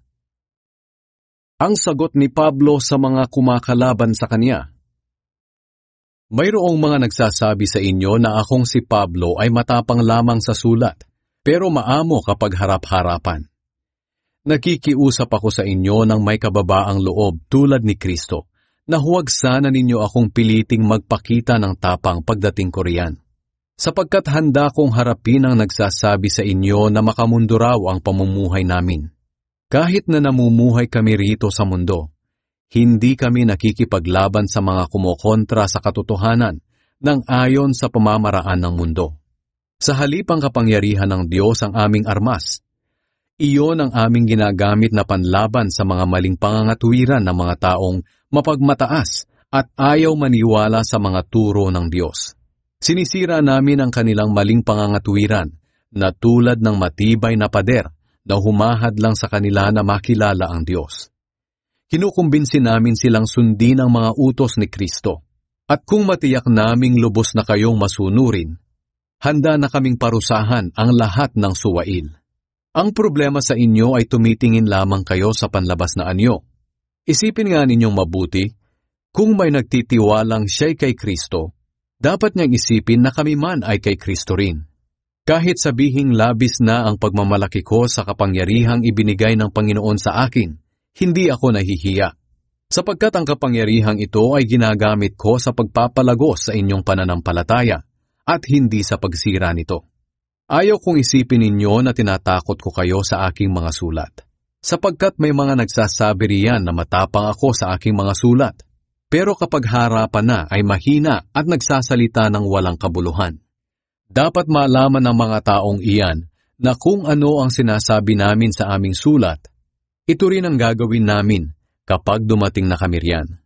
Ang sagot ni Pablo sa mga kumakalaban sa kanya. Mayroong mga nagsasabi sa inyo na akong si Pablo ay matapang lamang sa sulat, pero maamo kapag harap-harapan. Nakikiusap ako sa inyo ng may kababaang loob tulad ni Kristo, na huwag sana ninyo akong piliting magpakita ng tapang pagdating ko riyan. Sapagkat handa kong harapin ang nagsasabi sa inyo na makamundo raw ang pamumuhay namin. Kahit na namumuhay kami rito sa mundo, hindi kami nakikipaglaban sa mga kumokontra sa katotohanan ng ayon sa pamamaraan ng mundo. Sa halip ang kapangyarihan ng Diyos ang aming armas. Iyon ang aming ginagamit na panlaban sa mga maling pangangatuwiran ng mga taong mapagmataas at ayaw maniwala sa mga turo ng Diyos. Sinisira namin ang kanilang maling pangangatuwiran na tulad ng matibay na pader na humahad lang sa kanila na makilala ang Diyos. Kinukumbinsi namin silang sundin ang mga utos ni Kristo. At kung matiyak naming lubos na kayong masunurin, handa na kaming parusahan ang lahat ng suwail. Ang problema sa inyo ay tumitingin lamang kayo sa panlabas na anyo. Isipin nga ninyong mabuti, kung may nagtitiwalang siya'y kay Kristo, dapat niyang isipin na kami man ay kay Kristo rin. Kahit sabihing labis na ang pagmamalaki ko sa kapangyarihang ibinigay ng Panginoon sa akin, hindi ako nahihiya, sapagkat ang kapangyarihang ito ay ginagamit ko sa pagpapalagos sa inyong pananampalataya at hindi sa pagsira nito. Ayaw kong isipin ninyo na tinatakot ko kayo sa aking mga sulat, sapagkat may mga nagsasabi riyan na matapang ako sa aking mga sulat, pero kapag harapan na ay mahina at nagsasalita ng walang kabuluhan. Dapat malaman ng mga taong iyan na kung ano ang sinasabi namin sa aming sulat, ito rin ang gagawin namin kapag dumating na kami riyan.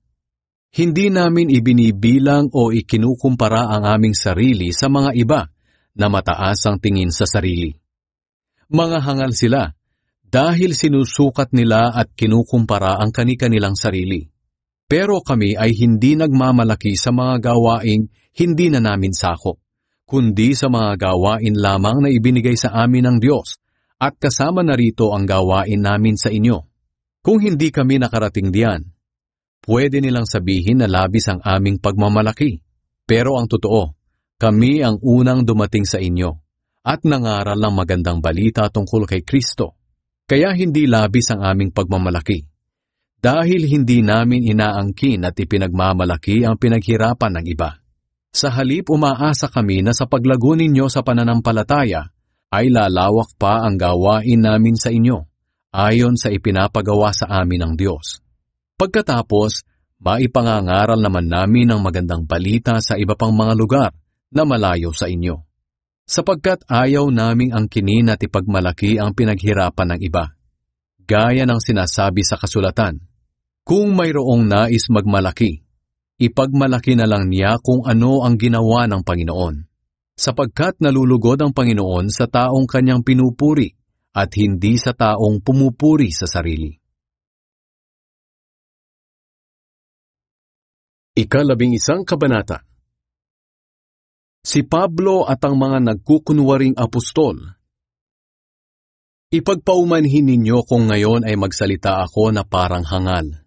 Hindi namin ibinibilang o ikinukumpara ang aming sarili sa mga iba na mataas ang tingin sa sarili. Mga hangal sila dahil sinusukat nila at kinukumpara ang kani-kanilang sarili. Pero kami ay hindi nagmamalaki sa mga gawaing hindi na namin sakop, kundi sa mga gawain lamang na ibinigay sa amin ng Diyos, at kasama na rito ang gawain namin sa inyo. Kung hindi kami nakarating diyan, pwede nilang sabihin na labis ang aming pagmamalaki. Pero ang totoo, kami ang unang dumating sa inyo at nangaral ng magandang balita tungkol kay Kristo. Kaya hindi labis ang aming pagmamalaki. Dahil hindi namin inaangkin at ipinagmamalaki ang pinaghirapan ng iba. Sa halip umaasa kami na sa paglago ninyo sa pananampalataya, ay lalawak pa ang gawain namin sa inyo, ayon sa ipinapagawa sa amin ng Diyos. Pagkatapos, maipangangaral naman namin ang magandang balita sa iba pang mga lugar na malayo sa inyo. Sapagkat ayaw naming angkinin at ipagmalaki ang pinaghirapan ng iba. Gaya ng sinasabi sa kasulatan, kung mayroong nais magmalaki, ipagmalaki na lang niya kung ano ang ginawa ng Panginoon. Sapagkat nalulugod ang Panginoon sa taong kanyang pinupuri at hindi sa taong pumupuri sa sarili. Ika-11 Kabanata. Si Pablo at ang mga nagkukunwaring apostol. Ipagpaumanhin ninyo kung ngayon ay magsalita ako na parang hangal.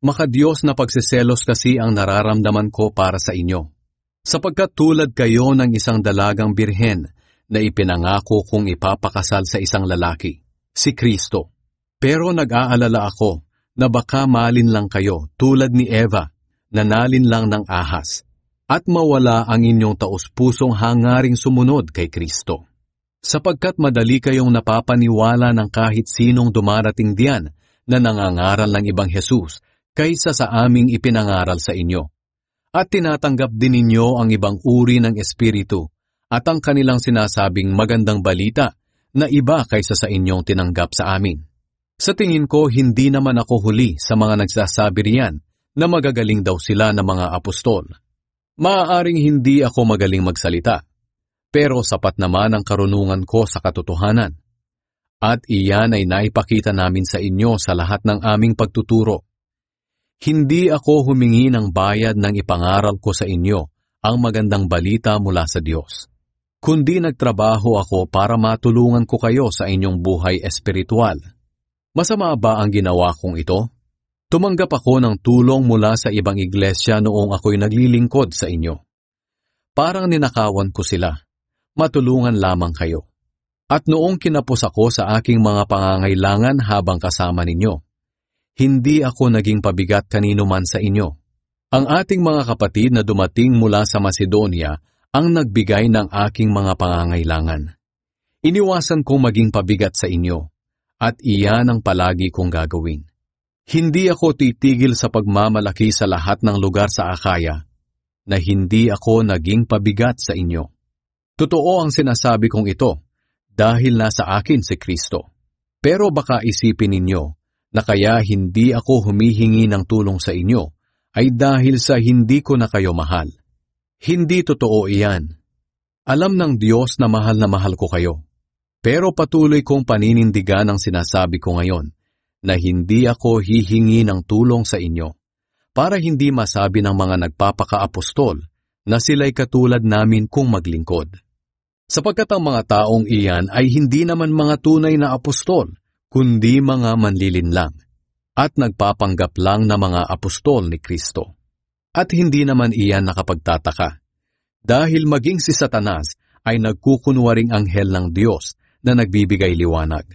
Makadiyos na pagseselos kasi ang nararamdaman ko para sa inyo. Sapagkat tulad kayo ng isang dalagang birhen na ipinangako kung ipapakasal sa isang lalaki, si Kristo. Pero nag-aalala ako na baka malin lang kayo tulad ni Eva, na nalin lang ng ahas, at mawala ang inyong taus-pusong hangaring sumunod kay Kristo. Sapagkat madali kayong napapaniwala ng kahit sinong dumarating diyan na nangangaral ng ibang Jesus, kaysa sa aming ipinangaral sa inyo. At tinatanggap din ninyo ang ibang uri ng espiritu at ang kanilang sinasabing magandang balita na iba kaysa sa inyong tinanggap sa amin. Sa tingin ko, hindi naman ako huli sa mga nagsasabi riyan na magagaling daw sila na mga apostol. Maaaring hindi ako magaling magsalita, pero sapat naman ang karunungan ko sa katotohanan. At iyan ay naipakita namin sa inyo sa lahat ng aming pagtuturo. Hindi ako humingi ng bayad nang ipangaral ko sa inyo ang magandang balita mula sa Diyos. Kundi nagtrabaho ako para matulungan ko kayo sa inyong buhay espiritual. Masama ba ang ginawa kong ito? Tumanggap ako ng tulong mula sa ibang iglesia noong ako'y naglilingkod sa inyo. Parang ninakawan ko sila. Matulungan lamang kayo. At noong kinapos ako sa aking mga pangangailangan habang kasama ninyo, hindi ako naging pabigat kanino man sa inyo. Ang ating mga kapatid na dumating mula sa Macedonia ang nagbigay ng aking mga pangangailangan. Iniwasan kong maging pabigat sa inyo, at iyan ang palagi kong gagawin. Hindi ako titigil sa pagmamalaki sa lahat ng lugar sa Akaya, na hindi ako naging pabigat sa inyo. Totoo ang sinasabi kong ito, dahil nasa akin si Kristo. Pero baka isipin ninyo, na kaya hindi ako humihingi ng tulong sa inyo, ay dahil sa hindi ko na kayo mahal. Hindi totoo iyan. Alam ng Diyos na mahal ko kayo. Pero patuloy kong paninindigan ang sinasabi ko ngayon, na hindi ako hihingi ng tulong sa inyo, para hindi masabi ng mga nagpapaka-apostol na sila'y katulad namin kung maglingkod. Sapagkat ang mga taong iyan ay hindi naman mga tunay na apostol, kundi mga manlilinlang, at nagpapanggap lang na mga apostol ni Kristo. At hindi naman iyan nakapagtataka, dahil maging si Satanas ay nagkukunwaring anghel ng Diyos na nagbibigay liwanag.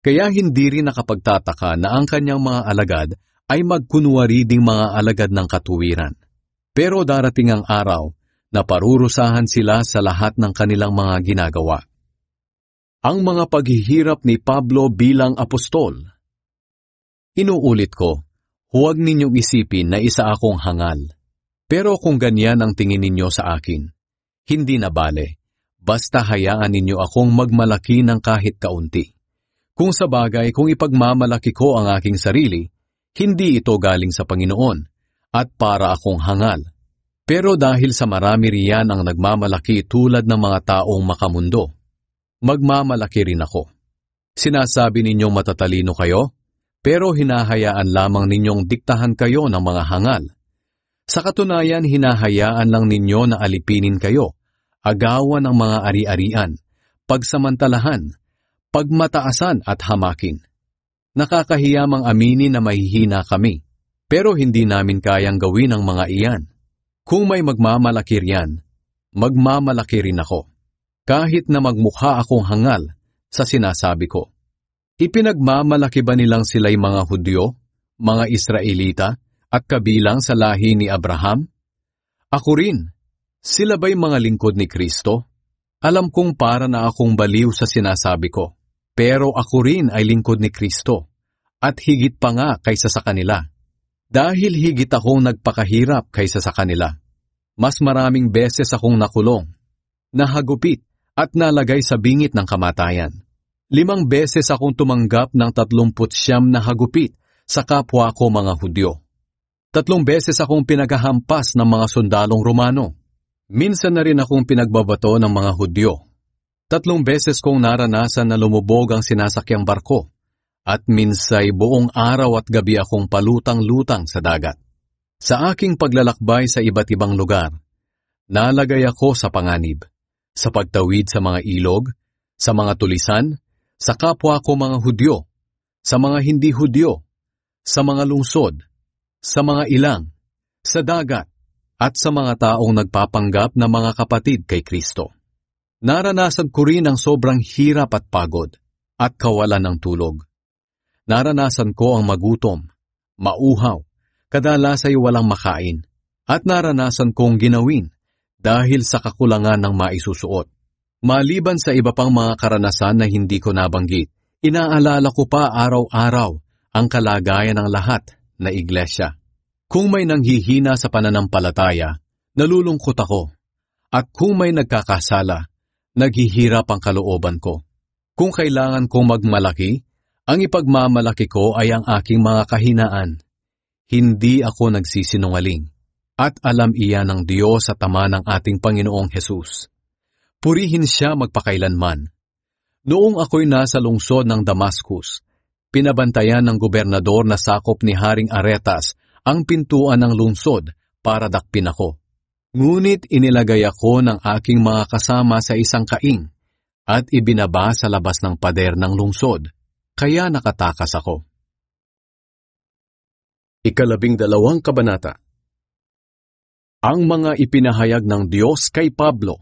Kaya hindi rin nakapagtataka na ang kanyang mga alagad ay magkunwari ding mga alagad ng katuwiran. Pero darating ang araw na parurusahan sila sa lahat ng kanilang mga ginagawa. Ang mga paghihirap ni Pablo bilang apostol. Inuulit ko, huwag ninyong isipin na isa akong hangal. Pero kung ganyan ang tingin ninyo sa akin, hindi na bale, basta hayaan ninyo akong magmalaki ng kahit kaunti. Kung sa bagay, kung ipagmamalaki ko ang aking sarili, hindi ito galing sa Panginoon, at para akong hangal. Pero dahil sa marami riyan ang nagmamalaki tulad ng mga taong makamundo, magmamalaki rin ako. Sinasabi ninyong matatalino kayo? pero hinahayaan lamang ninyong diktahan kayo ng mga hangal. Sa katunayan, hinahayaan lang ninyo na alipinin kayo, agawan ng mga ari-arian, pagsamantalahan, pagmataasan at hamakin. Nakakahiya mang aminin na mahihina kami, pero hindi namin kayang gawin ang mga iyan. Kung may magmamalaki riyan, magmamalaki rin ako. Kahit na magmukha akong hangal sa sinasabi ko. Ipinagmamalaki ba nilang sila'y mga Hudyo, mga Israelita, at kabilang sa lahi ni Abraham? Ako rin. Sila ba'y mga lingkod ni Kristo? Alam kong para na akong baliw sa sinasabi ko. Pero ako rin ay lingkod ni Kristo. At higit pa nga kaysa sa kanila. Dahil higit akong nagpakahirap kaysa sa kanila. Mas maraming beses akong nakulong, nahagupit at nalagay sa bingit ng kamatayan. 5 beses akong tumanggap ng 39 na hagupit sa kapwa ko mga Hudyo. 3 beses akong pinaghahampas ng mga sundalong Romano. Minsan na rin akong pinagbabato ng mga Hudyo. 3 beses kong naranasan na lumubog ang sinasakyang barko, at minsay buong araw at gabi akong palutang-lutang sa dagat. Sa aking paglalakbay sa iba't ibang lugar, nalagay ako sa panganib, sa pagtawid sa mga ilog, sa mga tulisan, sa kapwa ko mga Hudyo, sa mga hindi Hudyo, sa mga lungsod, sa mga ilang, sa dagat, at sa mga taong nagpapanggap na mga kapatid kay Kristo. Naranasan ko rin ang sobrang hirap at pagod, at kawalan ng tulog. Naranasan ko ang magutom, mauhaw, kadalas ay walang makain, at naranasan kong ginawin dahil sa kakulangan ng maisusuot. Maliban sa iba pang mga karanasan na hindi ko nabanggit, inaalala ko pa araw-araw ang kalagayan ng lahat na iglesia. Kung may nanghihina sa pananampalataya, nalulungkot ako. At kung may nagkakasala, naghihirap ang kalooban ko. Kung kailangan kong magmalaki, ang ipagmamalaki ko ay ang aking mga kahinaan. Hindi ako nagsisinungaling. At alam iyan ng Diyos at Ama ng ating Panginoong Hesus. Purihin siya magpakailanman. Noong ako'y nasa lungsod ng Damascus, pinabantayan ng gobernador na sakop ni Haring Aretas ang pintuan ng lungsod para dakpin ako. Ngunit inilagay ako ng aking mga kasama sa isang kaing at ibinaba sa labas ng pader ng lungsod, kaya nakatakas ako. 12 kabanata. Ang mga ipinahayag ng Diyos kay Pablo.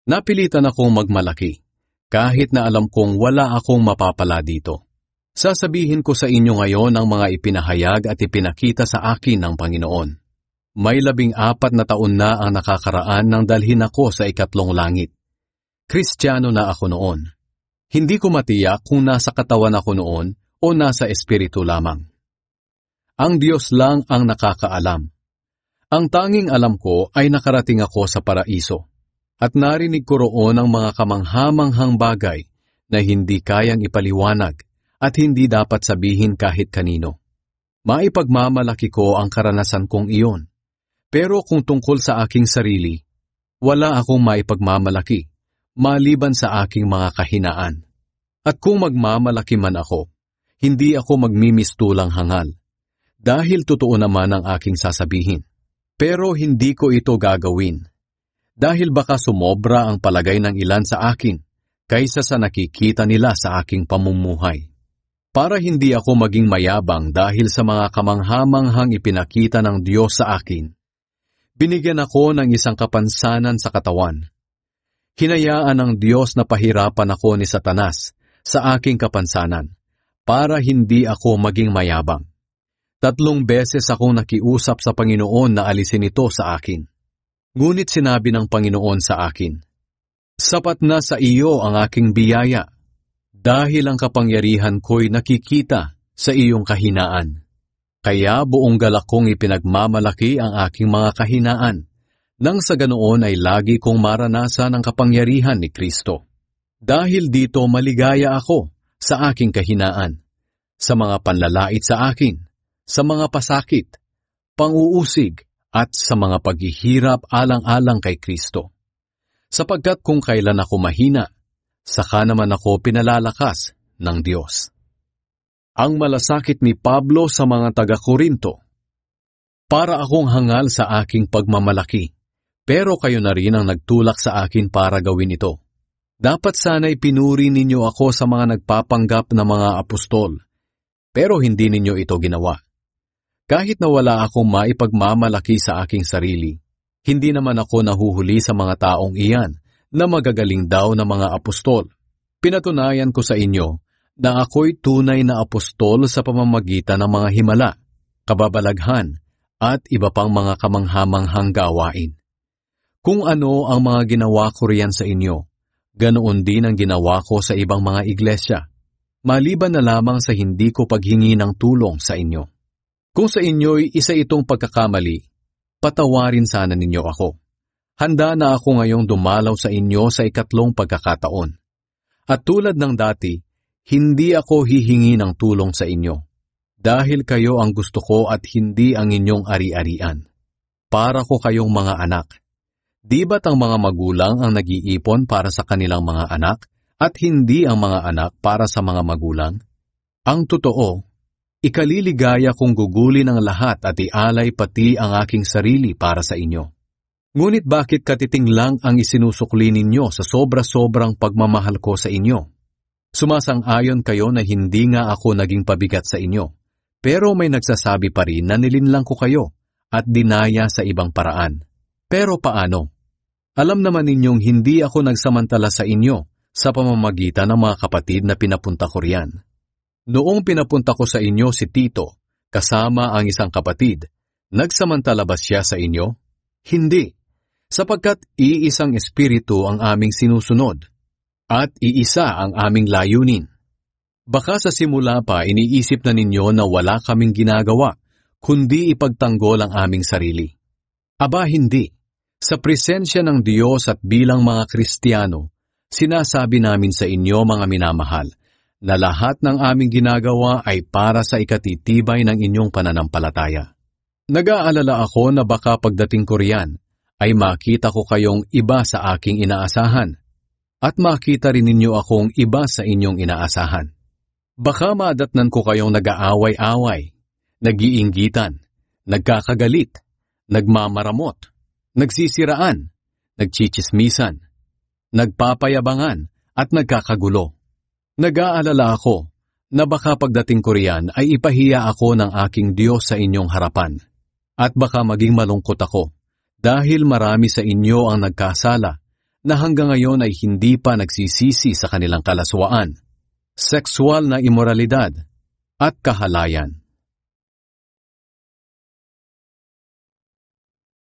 Napilitan akong magmalaki, kahit na alam kong wala akong mapapala dito. Sasabihin ko sa inyo ngayon ang mga ipinahayag at ipinakita sa akin ng Panginoon. May 14 na taon na ang nakakaraan nang dalhin ako sa 2 langit. Kristiyano na ako noon. Hindi ko matiyak kung nasa katawan ako noon o nasa espiritu lamang. Ang Diyos lang ang nakakaalam. Ang tanging alam ko ay nakarating ako sa paraiso at narinig ko roon ang mga kamanghamanghang bagay na hindi kayang ipaliwanag at hindi dapat sabihin kahit kanino. Maipagmamalaki ko ang karanasan kong iyon. Pero kung tungkol sa aking sarili, wala akong maipagmamalaki, maliban sa aking mga kahinaan. At kung magmamalaki man ako, hindi ako magmimistulang hangal, dahil totoo naman ang aking sasabihin. Pero hindi ko ito gagawin, dahil baka sumobra ang palagay ng ilan sa akin, kaysa sa nakikita nila sa aking pamumuhay. Para hindi ako maging mayabang dahil sa mga kamanghamanghang ipinakita ng Diyos sa akin, binigyan ako ng isang kapansanan sa katawan. Hinayaan ng Diyos na pahirapan ako ni Satanas sa aking kapansanan, para hindi ako maging mayabang. 3 beses akong nakiusap sa Panginoon na alisin ito sa akin. Ngunit sinabi ng Panginoon sa akin, "Sapat na sa iyo ang aking biyaya, dahil ang kapangyarihan ko'y nakikita sa iyong kahinaan." Kaya buong galak kong ipinagmamalaki ang aking mga kahinaan, nang sa ganoon ay lagi kong maranasan ang kapangyarihan ni Kristo. Dahil dito maligaya ako sa aking kahinaan, sa mga panlalait sa akin, sa mga pasakit, panguusig, at sa mga paghihirap alang-alang kay Kristo. Sapagkat kung kailan ako mahina, saka naman ako pinalalakas ng Diyos. Ang malasakit ni Pablo sa mga taga-Korinto. Para akong hangal sa aking pagmamalaki, pero kayo na rin ang nagtulak sa akin para gawin ito. Dapat sana'y pinuri ninyo ako sa mga nagpapanggap na mga apostol, pero hindi ninyo ito ginawa. Kahit na wala akong maipagmamalaki sa aking sarili, hindi naman ako nahuhuli sa mga taong iyan na magagaling daw na mga apostol. Pinatunayan ko sa inyo na ako'y tunay na apostol sa pamamagitan ng mga himala, kababalaghan, at iba pang mga kamanghamanghang gawain. Kung ano ang mga ginawa ko riyan sa inyo, ganoon din ang ginawa ko sa ibang mga iglesia, maliban na lamang sa hindi ko paghingi ng tulong sa inyo. Kung sa inyo'y isa itong pagkakamali, patawarin sana ninyo ako. Handa na ako ngayong dumalaw sa inyo sa ikatlong pagkakataon. At tulad ng dati, hindi ako hihingi ng tulong sa inyo, dahil kayo ang gusto ko at hindi ang inyong ari-arian. Para ko kayong mga anak. Di ba't ang mga magulang ang nag-iipon para sa kanilang mga anak at hindi ang mga anak para sa mga magulang? Ang totoo, ikaliligaya kong gugulin ang lahat at ialay pati ang aking sarili para sa inyo. Ngunit bakit katiting lang ang isinusukli ninyo sa sobra-sobrang pagmamahal ko sa inyo? Sumasang-ayon kayo na hindi nga ako naging pabigat sa inyo, pero may nagsasabi pa rin na nilinlang ko kayo at dinaya sa ibang paraan. Pero paano? Alam naman ninyong hindi ako nagsamantala sa inyo sa pamamagitan ng mga kapatid na pinapunta ko riyan. Noong pinapunta ko sa inyo si Tito, kasama ang isang kapatid, nagsamantala ba siya sa inyo? Hindi, sapagkat iisang espiritu ang aming sinusunod, at iisa ang aming layunin. Baka sa simula pa iniisip na ninyo na wala kaming ginagawa, kundi ipagtanggol ang aming sarili. Aba hindi, sa presensya ng Diyos at bilang mga Kristiyano, sinasabi namin sa inyo mga minamahal, na lahat ng aming ginagawa ay para sa ikatitibay ng inyong pananampalataya. Nag-aalala ako na baka pagdating ko riyan, ay makita ko kayong iba sa aking inaasahan, at makita rin ninyo akong iba sa inyong inaasahan. Baka maadatnan ko kayong nag-aaway-away, nag-iinggitan, nagkakagalit, nagmamaramot, nagsisiraan, nagchichismisan, nagpapayabangan, at nagkakagulo. Nag-aalala ako na baka pagdating ko riyan ay ipahiya ako ng aking Diyos sa inyong harapan, at baka maging malungkot ako, dahil marami sa inyo ang nagkasala, na hanggang ngayon ay hindi pa nagsisisi sa kanilang kalaswaan, sexual na imoralidad, at kahalayan.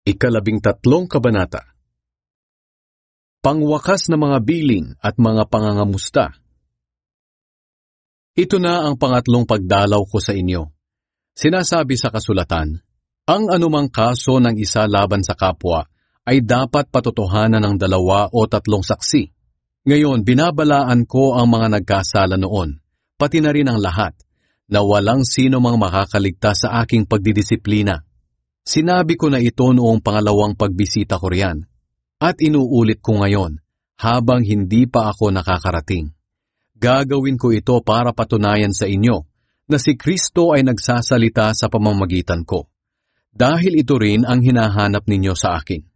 13 Kabanata. Pangwakas na mga biling at mga pangangamusta. Ito na ang pangatlong pagdalaw ko sa inyo. Sinasabi sa kasulatan, ang anumang kaso ng isa laban sa kapwa ay dapat patotohanan ng 2 o 3 saksi. Ngayon, binabalaan ko ang mga nagkasala noon, pati na rin ang lahat, na walang sino mang makakaligtas sa aking pagdidisiplina. Sinabi ko na ito noong pangalawang pagbisita ko riyan, at inuulit ko ngayon, habang hindi pa ako nakakarating. Gagawin ko ito para patunayan sa inyo na si Kristo ay nagsasalita sa pamamagitan ko, dahil ito rin ang hinahanap ninyo sa akin.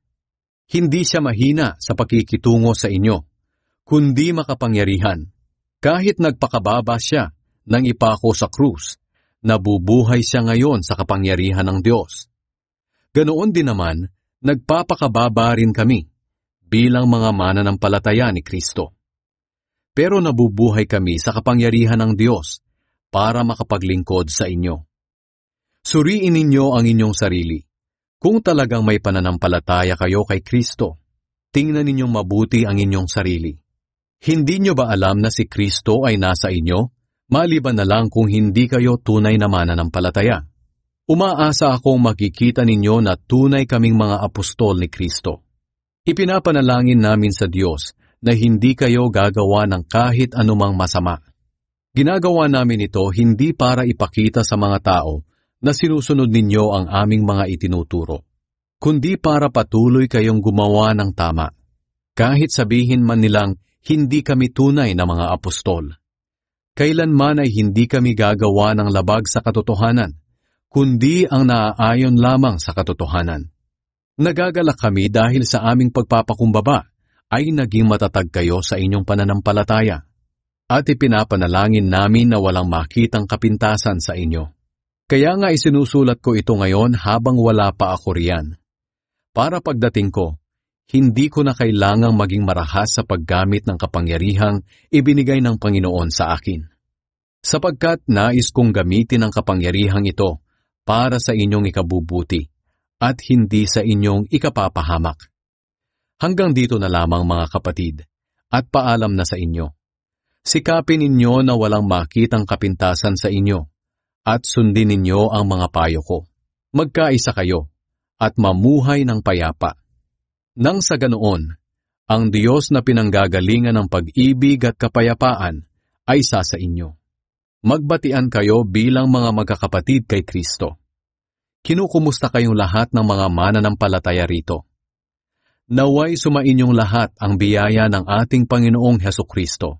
Hindi siya mahina sa pakikitungo sa inyo, kundi makapangyarihan. Kahit nagpakababa siya nang ipako sa krus, nabubuhay siya ngayon sa kapangyarihan ng Diyos. Ganoon din naman, nagpapakababa rin kami bilang mga mananampalataya ni Kristo. Pero nabubuhay kami sa kapangyarihan ng Diyos para makapaglingkod sa inyo. Suriin ninyo ang inyong sarili. Kung talagang may pananampalataya kayo kay Kristo, tingnan ninyong mabuti ang inyong sarili. Hindi nyo ba alam na si Kristo ay nasa inyo, maliban na lang kung hindi kayo tunay na mananampalataya? Umaasa akong makikita ninyo na tunay kaming mga apostol ni Kristo. Ipinapanalangin namin sa Diyos na hindi kayo gagawa ng kahit anumang masama. Ginagawa namin ito hindi para ipakita sa mga tao na sinusunod ninyo ang aming mga itinuturo, kundi para patuloy kayong gumawa ng tama, kahit sabihin man nilang hindi kami tunay na mga apostol. Kailanman ay hindi kami gagawa ng labag sa katotohanan, kundi ang naaayon lamang sa katotohanan. Nagagalak kami dahil sa aming pagpapakumbaba ay naging matatag kayo sa inyong pananampalataya, at ipinapanalangin namin na walang makitang kapintasan sa inyo. Kaya nga isinusulat ko ito ngayon habang wala pa ako riyan. Para pagdating ko, hindi ko na kailangang maging marahas sa paggamit ng kapangyarihang ibinigay ng Panginoon sa akin. Sapagkat nais kong gamitin ang kapangyarihang ito para sa inyong ikabubuti at hindi sa inyong ikapapahamak. Hanggang dito na lamang mga kapatid, at paalam na sa inyo. Sikapin ninyo na walang makitang kapintasan sa inyo, at sundin ninyo ang mga payo ko. Magkaisa kayo, at mamuhay ng payapa. Nang sa ganoon, ang Diyos na pinanggagalingan ng pag-ibig at kapayapaan ay isa sa inyo. Magbatian kayo bilang mga magkakapatid kay Kristo. Kinukumusta kayong lahat ng mga mananampalataya rito. Naway sumainyong lahat ang biyaya ng ating Panginoong Hesukristo,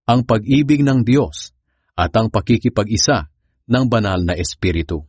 ang pag-ibig ng Diyos, at ang pakikipag-isa ng banal na Espiritu.